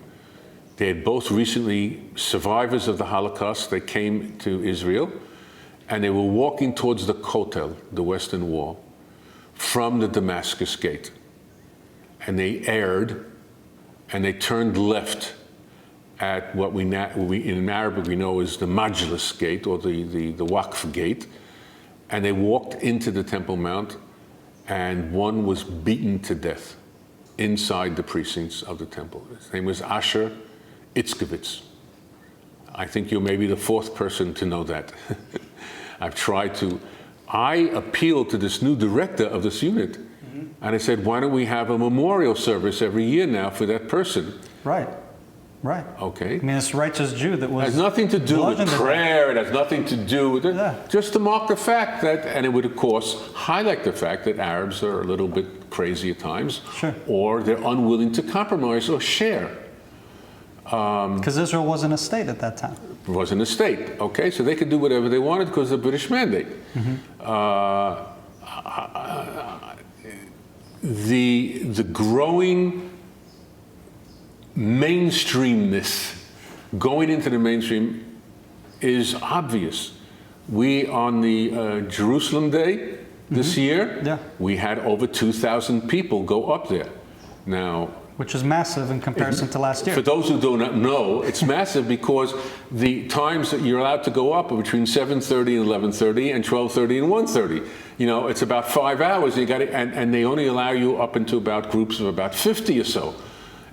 They had both recently survivors of the Holocaust. They came to Israel, and they were walking towards the Kotel, the Western Wall, from the Damascus Gate. And they erred, and they turned left at what we in Arabic we know as the Majlis Gate, or the Waqf Gate. And they walked into the Temple Mount, and one was beaten to death inside the precincts of the temple. His name was Asher Itzkovitz. I think you're maybe the 4th person to know that. I appealed to this new director of this unit, and I said, why don't we have a memorial service every year now for that person? Right. Okay. I mean, this righteous Jew that was... It has nothing to do with prayer. It has nothing to do with it. Yeah. Just to mark the fact that, and it would, of course, highlight the fact that Arabs are a little bit crazy at times. Sure. Or they're unwilling to compromise or share. Because Israel wasn't a state at that time. It wasn't a state, okay? So they could do whatever they wanted because of the British mandate. The growing mainstreamness, going into the mainstream, is obvious. We, on the Jerusalem Day this year, we had over 2,000 people go up there. Now, which is massive in comparison to last year. For those who do not know, it's massive because the times that you're allowed to go up are between 7:30 and 11:30 and 12:30 and 1:30. It's about 5 hours. And they only allow you up into about groups of about 50 or so,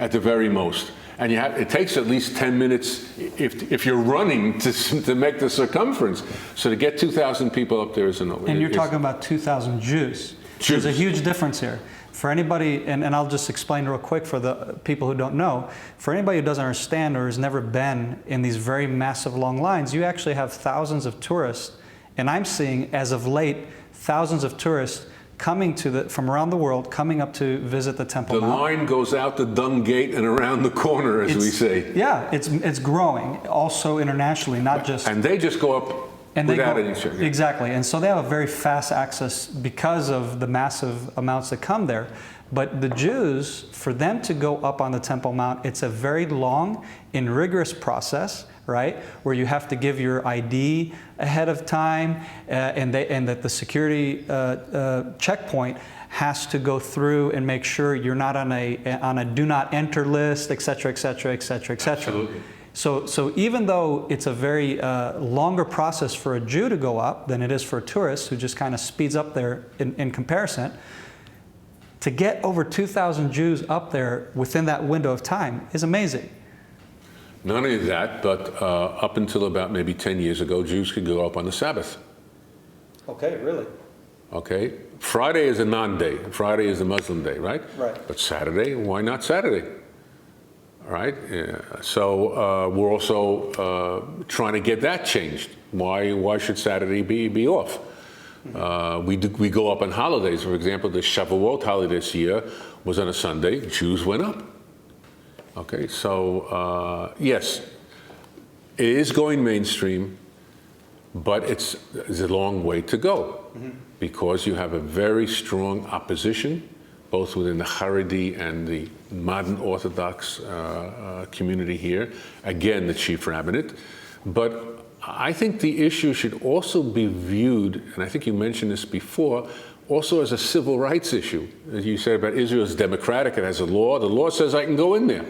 at the very most. And it takes at least 10 minutes if you're running to make the circumference. So to get 2,000 people up there is enormous. And you're talking about 2,000 Jews. There's a huge difference here. For anybody, and I'll just explain real quick for the people who don't know, for anybody who doesn't understand or has never been in these very massive long lines, you actually have thousands of tourists, and I'm seeing, as of late, thousands of tourists coming from around the world, coming up to visit the Temple Mount. The line goes out the Dung Gate and around the corner, as we say. Yeah, it's growing, also internationally, not just... And they just go up without any check. Exactly, and so they have a very fast access because of the massive amounts that come there. But the Jews, for them to go up on the Temple Mount, it's a very long and rigorous process, right? Where you have to give your ID ahead of time, and that the security checkpoint has to go through and make sure you're not on a do not enter list, et cetera, et cetera, et cetera, et cetera. Absolutely. So even though it's a very longer process for a Jew to go up than it is for a tourist who just kind of speeds up there in comparison, to get over 2,000 Jews up there within that window of time is amazing. Not only that, but up until about maybe 10 years ago, Jews could go up on the Sabbath. Okay, really? Okay? Friday is a non-day. Friday is a Muslim day, right? Right. But Saturday, why not Saturday? All right? So we're also trying to get that changed. Why should Saturday be off? We go up on holidays. For example, the Shavuot holiday this year was on a Sunday. Jews went up. Okay, so yes, it is going mainstream, but it's a long way to go because you have a very strong opposition, both within the Haredi and the modern Orthodox community here. Again, the chief rabbinate. But I think the issue should also be viewed, and I think you mentioned this before, also as a civil rights issue. As you said about Israel is democratic, it has a law. The law says I can go in there.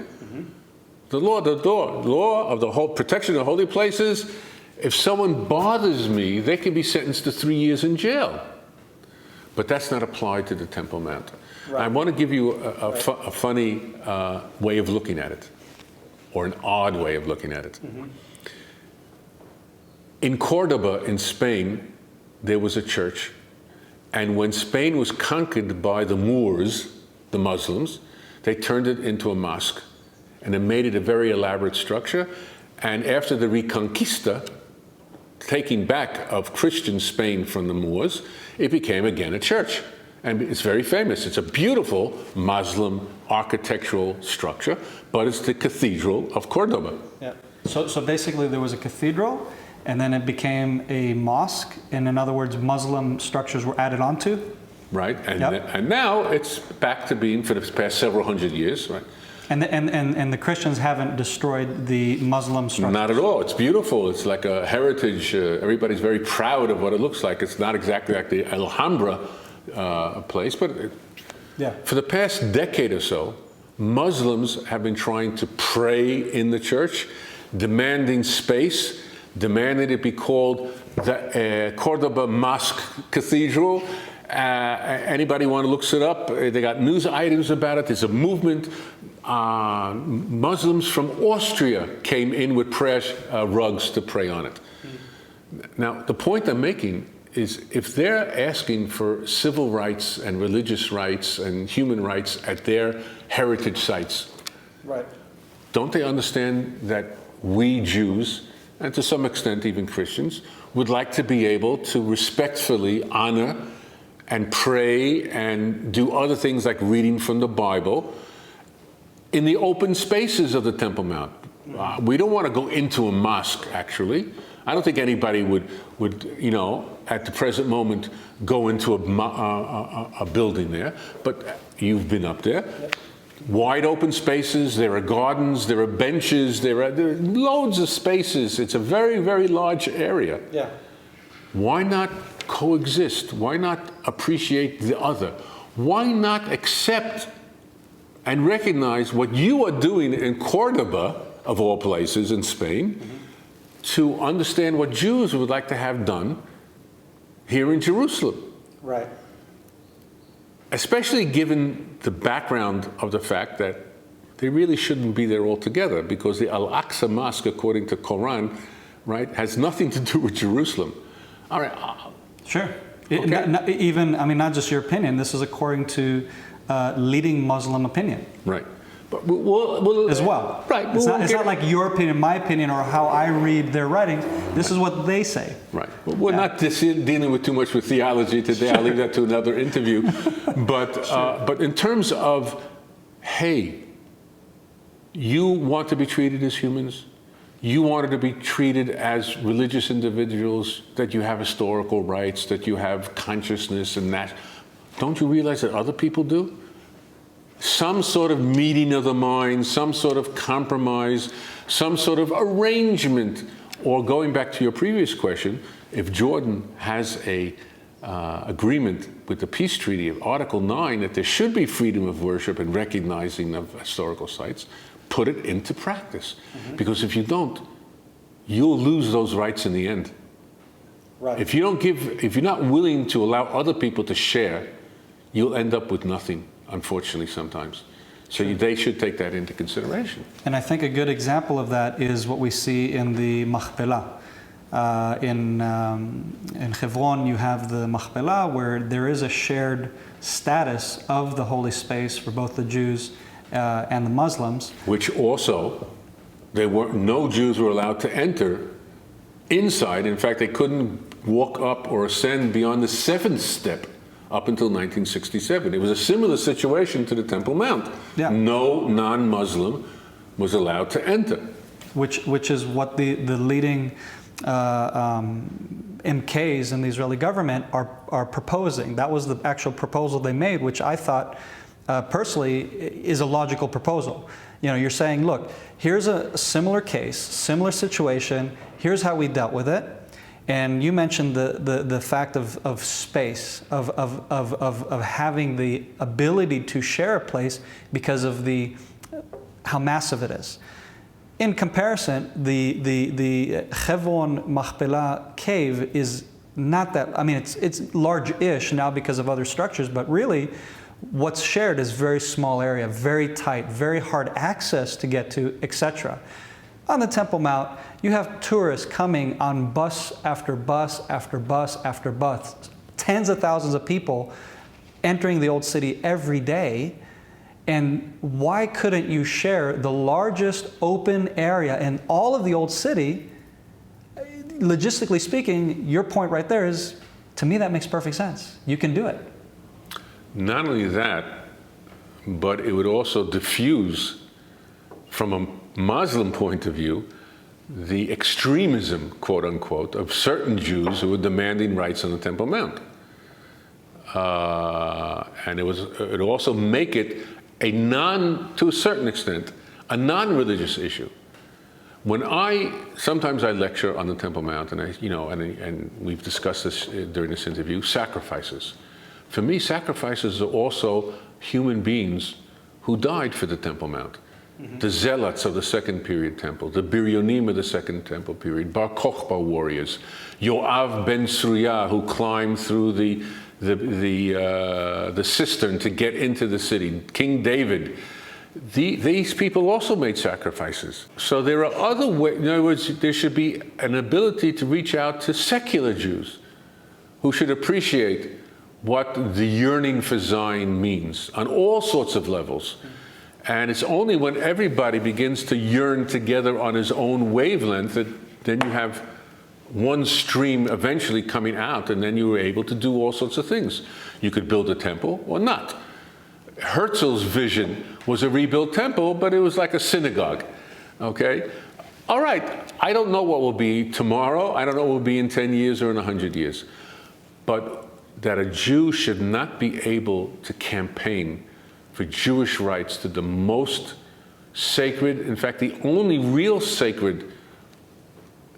The law of the whole protection of holy places, if someone bothers me, they can be sentenced to 3 years in jail. But that's not applied to the Temple Mount. Right. I want to give you a funny way of looking at it, or an odd way of looking at it. In Cordoba, in Spain, there was a church, and when Spain was conquered by the Moors, the Muslims, they turned it into a mosque, and they made it a very elaborate structure. And after the Reconquista, taking back of Christian Spain from the Moors, it became again a church. And it's very famous. It's a beautiful Muslim architectural structure, but it's the Cathedral of Cordoba. Yeah. So basically there was a cathedral, and then it became a mosque, and in other words, Muslim structures were added onto? Right, and now it's back to being, for the past several hundred years, right? And the Christians haven't destroyed the Muslim structures? Not at all. It's beautiful. It's like a heritage. Everybody's very proud of what it looks like. It's not exactly like the Alhambra place, but for the past decade or so, Muslims have been trying to pray in the church, demanding space, demanding it be called the Cordoba Mosque Cathedral. Anybody want to look it up? They got news items about it. There's a movement. Muslims from Austria came in with prayer rugs to pray on it. Now, the point I'm making is if they're asking for civil rights and religious rights and human rights at their heritage sites, right, don't they understand that we Jews, and to some extent even Christians, would like to be able to respectfully honor and pray and do other things like reading from the Bible in the open spaces of the Temple Mount? We don't want to go into a mosque, actually. I don't think anybody would at the present moment, go into a building there. But you've been up there. Yep. Wide open spaces, there are gardens, there are benches, there are loads of spaces. It's a very, very large area. Yeah. Why not coexist? Why not appreciate the other? Why not accept and recognize what you are doing in Cordoba, of all places in Spain, to understand what Jews would like to have done here in Jerusalem? Right. Especially given the background of the fact that they really shouldn't be there altogether, because the Al-Aqsa Mosque, according to Quran, right, has nothing to do with Jerusalem. All right. Sure. Okay. Not just your opinion. This is according to leading Muslim opinion. Right. But we'll as well. Right. It's not like your opinion, my opinion, or how I read their writings. This is what they say. Right. Well, we're not dealing with too much with theology today. Sure. I'll leave that to another interview. But but in terms of, hey, you want to be treated as humans. You wanted to be treated as religious individuals, that you have historical rights, that you have consciousness and that. Don't you realize that other people do? Some sort of meeting of the mind, some sort of compromise, some sort of arrangement. Or going back to your previous question, if Jordan has a agreement with the peace treaty of Article 9 that there should be freedom of worship and recognizing of historical sites, put it into practice. Because if you don't, you'll lose those rights in the end. Right. If you're not willing to allow other people to share, you'll end up with nothing, unfortunately, sometimes. So they should take that into consideration. And I think a good example of that is what we see in the Machpelah. In Hebron, you have the Machpelah, where there is a shared status of the holy space for both the Jews and the Muslims. Which also, no Jews were allowed to enter inside. In fact, they couldn't walk up or ascend beyond the 7th step up until 1967. It was a similar situation to the Temple Mount. Yeah. No non-Muslim was allowed to enter. Which is what the leading MKs in the Israeli government are proposing. That was the actual proposal they made, which I thought personally is a logical proposal. You know, you're saying, look, here's a similar case, similar situation, here's how we dealt with it. And you mentioned the fact of space, of having the ability to share a place because of how massive it is. In comparison, the Hebron Machpelah cave is not that, I mean, it's large-ish now because of other structures, but really what's shared is very small area, very tight, very hard access to get to, etc. On the Temple Mount, you have tourists coming on bus after bus after bus after bus, tens of thousands of people entering the old city every day. And why couldn't you share the largest open area in all of the old city? Logistically speaking, your point right there is, to me, that makes perfect sense. You can do it. Not only that, but it would also diffuse, from a Muslim point of view, the extremism, quote unquote, of certain Jews who were demanding rights on the Temple Mount. And it would also make it to a certain extent, a non-religious issue. Sometimes I lecture on the Temple Mount, and and we've discussed this during this interview, sacrifices. For me, sacrifices are also human beings who died for the Temple Mount. Mm-hmm. The Zealots of the Second Period Temple, the Biryonim of the Second Temple Period, Bar Kokhba warriors, Yoav ben Tzruya, who climbed through the cistern to get into the city, King David. These people also made sacrifices. So there are other ways. In other words, there should be an ability to reach out to secular Jews who should appreciate what the yearning for Zion means on all sorts of levels. And it's only when everybody begins to yearn together on his own wavelength that then you have one stream eventually coming out, and then you were able to do all sorts of things. You could build a temple or not. Herzl's vision was a rebuilt temple, but it was like a synagogue, okay? All right, I don't know what will be tomorrow. I don't know what will be in 10 years or in 100 years. But that a Jew should not be able to campaign for Jewish rights to the most sacred, in fact, the only real sacred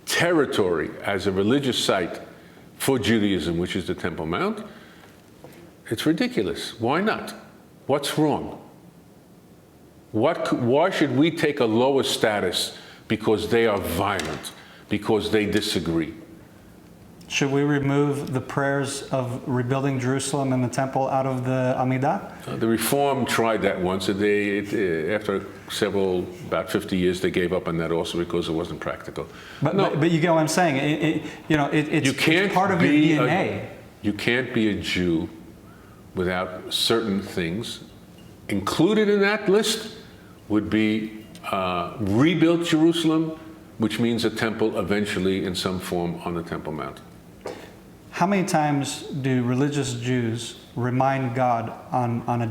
territory as a religious site for Judaism, which is the Temple Mount, it's ridiculous. Why not? What's wrong? Why should we take a lower status because they are violent, because they disagree? Should we remove the prayers of rebuilding Jerusalem and the temple out of the Amidah? The Reform tried that once. After about 50 years, they gave up on that also because it wasn't practical. But you get what I'm saying. It's part of your DNA. You can't be a Jew without certain things. Included in that list would be rebuilt Jerusalem, which means a temple eventually in some form on the Temple Mount. How many times do religious Jews remind God on a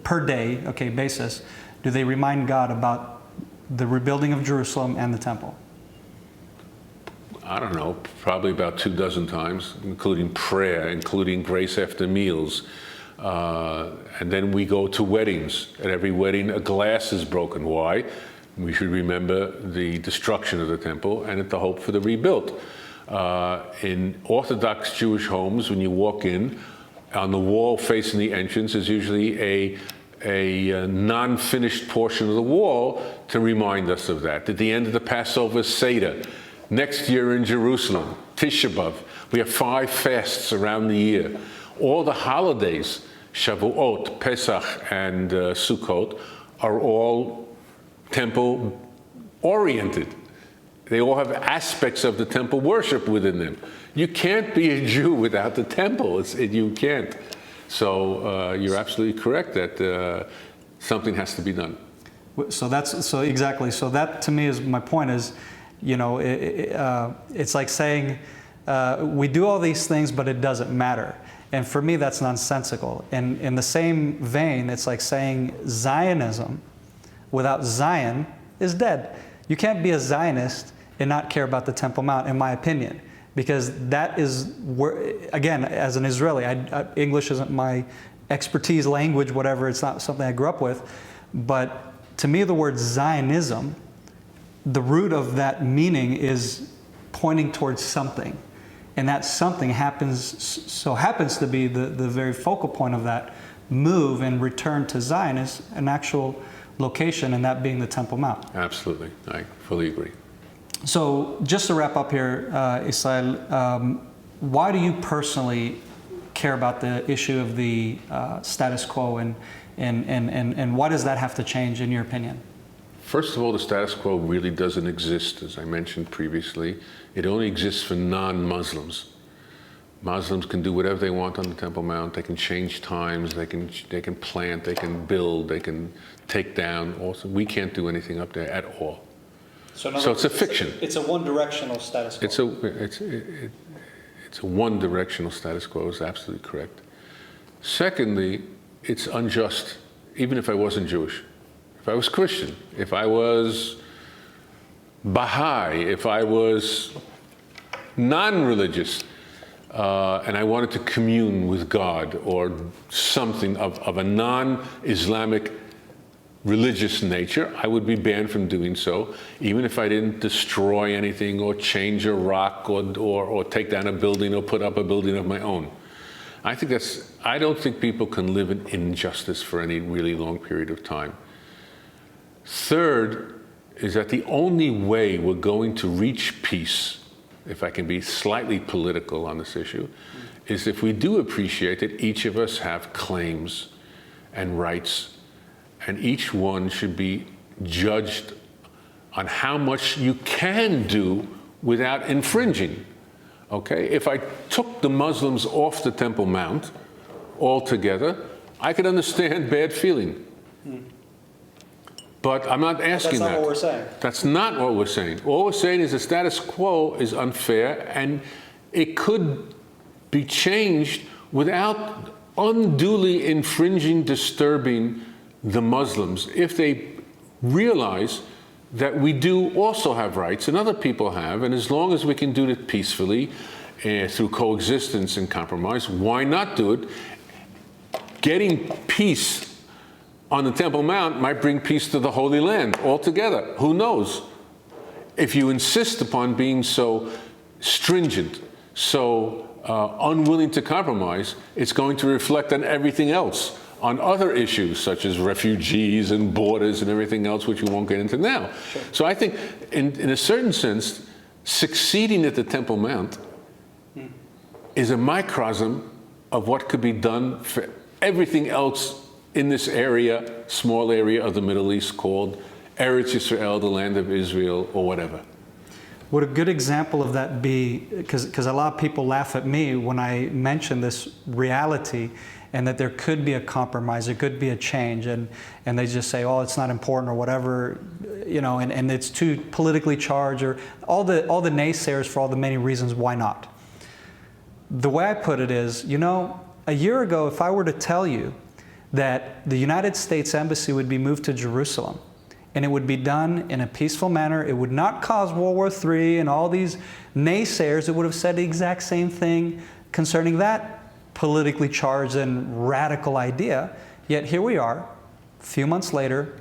per day basis? Do they remind God about the rebuilding of Jerusalem and the temple? I don't know, probably about 24 times, including prayer, including grace after meals. And then we go to weddings. At every wedding, a glass is broken. Why? We should remember the destruction of the temple and the hope for the rebuilt. In Orthodox Jewish homes, when you walk in, on the wall facing the entrance is usually a non-finished portion of the wall to remind us of that. At the end of the Passover Seder, next year in Jerusalem, Tisha B'Av, we have 5 fasts around the year. All the holidays, Shavuot, Pesach, and Sukkot, are all temple-oriented. They all have aspects of the temple worship within them. You can't be a Jew without the temple. You can't. So you're absolutely correct that something has to be done. So exactly. So that to me is my point. Is it's like saying we do all these things, but it doesn't matter. And for me, that's nonsensical. And in the same vein, it's like saying Zionism without Zion is dead. You can't be a Zionist and not care about the Temple Mount, in my opinion, because that is where, again, as an Israeli, English isn't my expertise language, whatever. It's not something I grew up with. But to me, the word Zionism, the root of that meaning is pointing towards something. And that something happens to be the very focal point of that move and return to Zion is an actual location, and that being the Temple Mount. Absolutely. I fully agree. So just to wrap up here, Yisrael, why do you personally care about the issue of the status quo, and why does that have to change in your opinion? First of all, the status quo really doesn't exist, as I mentioned previously. It only exists for non-Muslims. Muslims can do whatever they want on the Temple Mount. They can change times. They can plant. They can build. They can take down. Also, we can't do anything up there at all. So it's a fiction. It's a one-directional status quo. It's a one-directional status quo. Is absolutely correct. Secondly, it's unjust. Even if I wasn't Jewish, if I was Christian, if I was Baha'i, if I was non-religious, and I wanted to commune with God or something of a non-Islamic religious nature, I would be banned from doing so, even if I didn't destroy anything or change a rock or take down a building or put up a building of my own. I don't think people can live in injustice for any really long period of time. Third is that the only way we're going to reach peace, if I can be slightly political on this issue, is if we do appreciate that each of us have claims and rights, and each one should be judged on how much you can do without infringing. Okay? If I took the Muslims off the Temple Mount altogether, I could understand bad feeling. But I'm not asking that. That's not what we're saying. That's not what we're saying. All we're saying is the status quo is unfair, and it could be changed without unduly infringing, disturbing the Muslims if they realize that we do also have rights and other people have, and as long as we can do it peacefully through coexistence and compromise, why not do it? Getting peace on the Temple Mount might bring peace to the Holy Land altogether. Who knows? If you insist upon being so stringent, so unwilling to compromise, it's going to reflect on everything else, on other issues such as refugees and borders and everything else, which we won't get into now. Sure. So I think, in a certain sense, succeeding at the Temple Mount is a microcosm of what could be done for everything else in this area, small area of the Middle East called Eretz Yisrael, the land of Israel, or whatever. Would a good example of that be, because a lot of people laugh at me when I mention this reality and that there could be a compromise, there could be a change, and they just say, oh, it's not important or whatever, and it's too politically charged, or all the naysayers for all the many reasons why not. The way I put it is, a year ago, if I were to tell you that the United States Embassy would be moved to Jerusalem, and it would be done in a peaceful manner, it would not cause World War III, and all these naysayers that would have said the exact same thing concerning that politically charged and radical idea. Yet here we are, a few months later,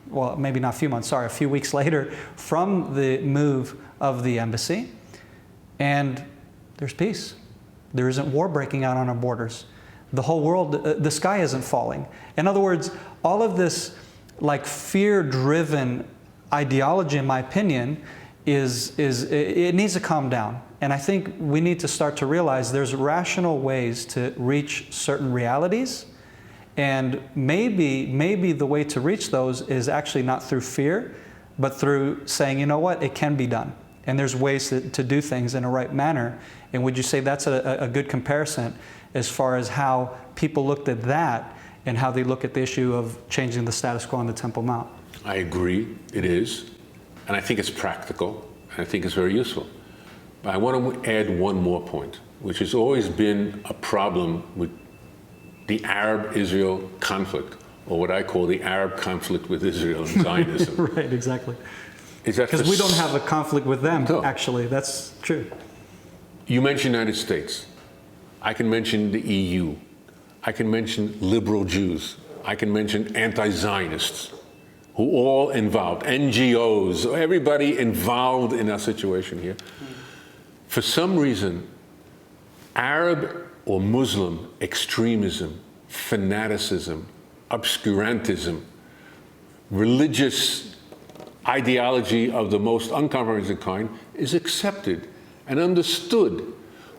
well, maybe not a few months, sorry, a few weeks later from the move of the embassy, and there's peace. There isn't war breaking out on our borders. The whole world, the sky isn't falling. In other words, all of this like fear-driven ideology, in my opinion, it needs to calm down. And I think we need to start to realize there's rational ways to reach certain realities, and maybe the way to reach those is actually not through fear, but through saying, you know what, it can be done. and there's ways to do things in a right manner. And would you say that's a good comparison as far as how people looked at that and how they look at the issue of changing the status quo on the Temple Mount? I agree, it is. And I think it's practical, and I think it's very useful. But I want to add one more point, which has always been a problem with the Arab-Israel conflict, or what I call the Arab conflict with Israel and Zionism. Right, exactly. Because we don't have a conflict with them, No. actually. That's true. You mentioned the United States. I can mention the EU. I can mention liberal Jews. I can mention anti-Zionists, who all involved, NGOs, everybody involved in our situation here. For some reason, Arab or Muslim extremism, fanaticism, obscurantism, religious ideology of the most uncompromising kind is accepted and understood.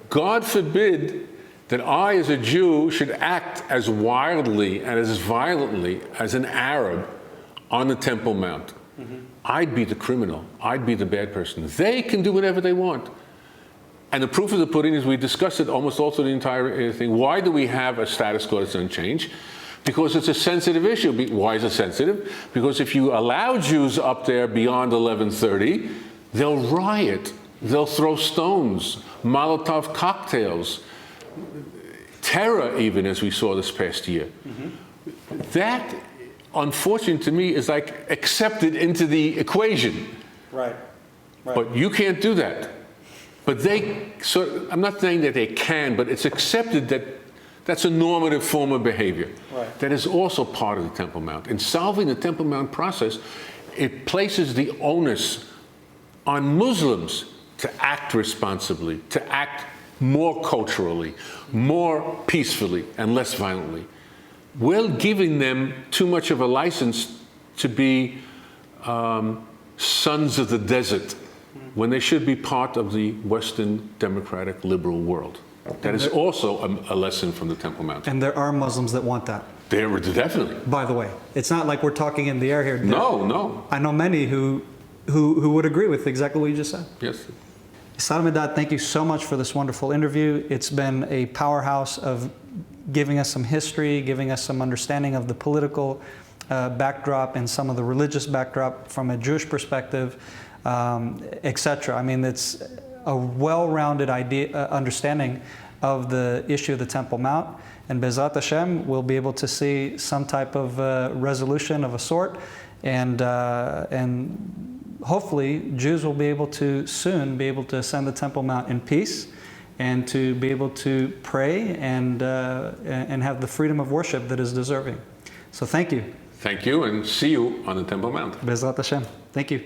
God forbid that I, as a Jew, should act as wildly and as violently as an Arab on the Temple Mount. I'd be the criminal. I'd be the bad person. They can do whatever they want. And the proof of the pudding is we discussed it almost all through the entire thing. Why do we have a status quo that's unchanged? Because it's a sensitive issue. Why is it sensitive? Because if you allow Jews up there beyond 11:30, they'll riot. They'll throw stones, Molotov cocktails, terror even, as we saw this past year. That, unfortunately to me, is like accepted into the equation. Right. But you can't do that. But I'm not saying that they can, but it's accepted that that's a normative form of behavior. Right. That is also part of the Temple Mount. In solving the Temple Mount process, it places the onus on Muslims to act responsibly, to act more culturally, more peacefully, and less violently. We're giving them too much of a license to be sons of the desert when they should be part of the Western democratic liberal world. That is also a lesson from the Temple Mount. And there are Muslims that want that. There were definitely. By the way, it's not like we're talking in the air here. No. I know many who would agree with exactly what you just said. Yes. Yisrael Medad, thank you so much for this wonderful interview. It's been a powerhouse of giving us some history, giving us some understanding of the political backdrop and some of the religious backdrop from a Jewish perspective, etc. I mean, it's a well-rounded understanding of the issue of the Temple Mount. And Be'ezrat Hashem, we'll be able to see some type of resolution of a sort, and hopefully Jews will be able to soon be able to ascend the Temple Mount in peace, and to be able to pray and have the freedom of worship that is deserving. So thank you. Thank you, and see you on the Temple Mount. Be'ezrat Hashem. Thank you.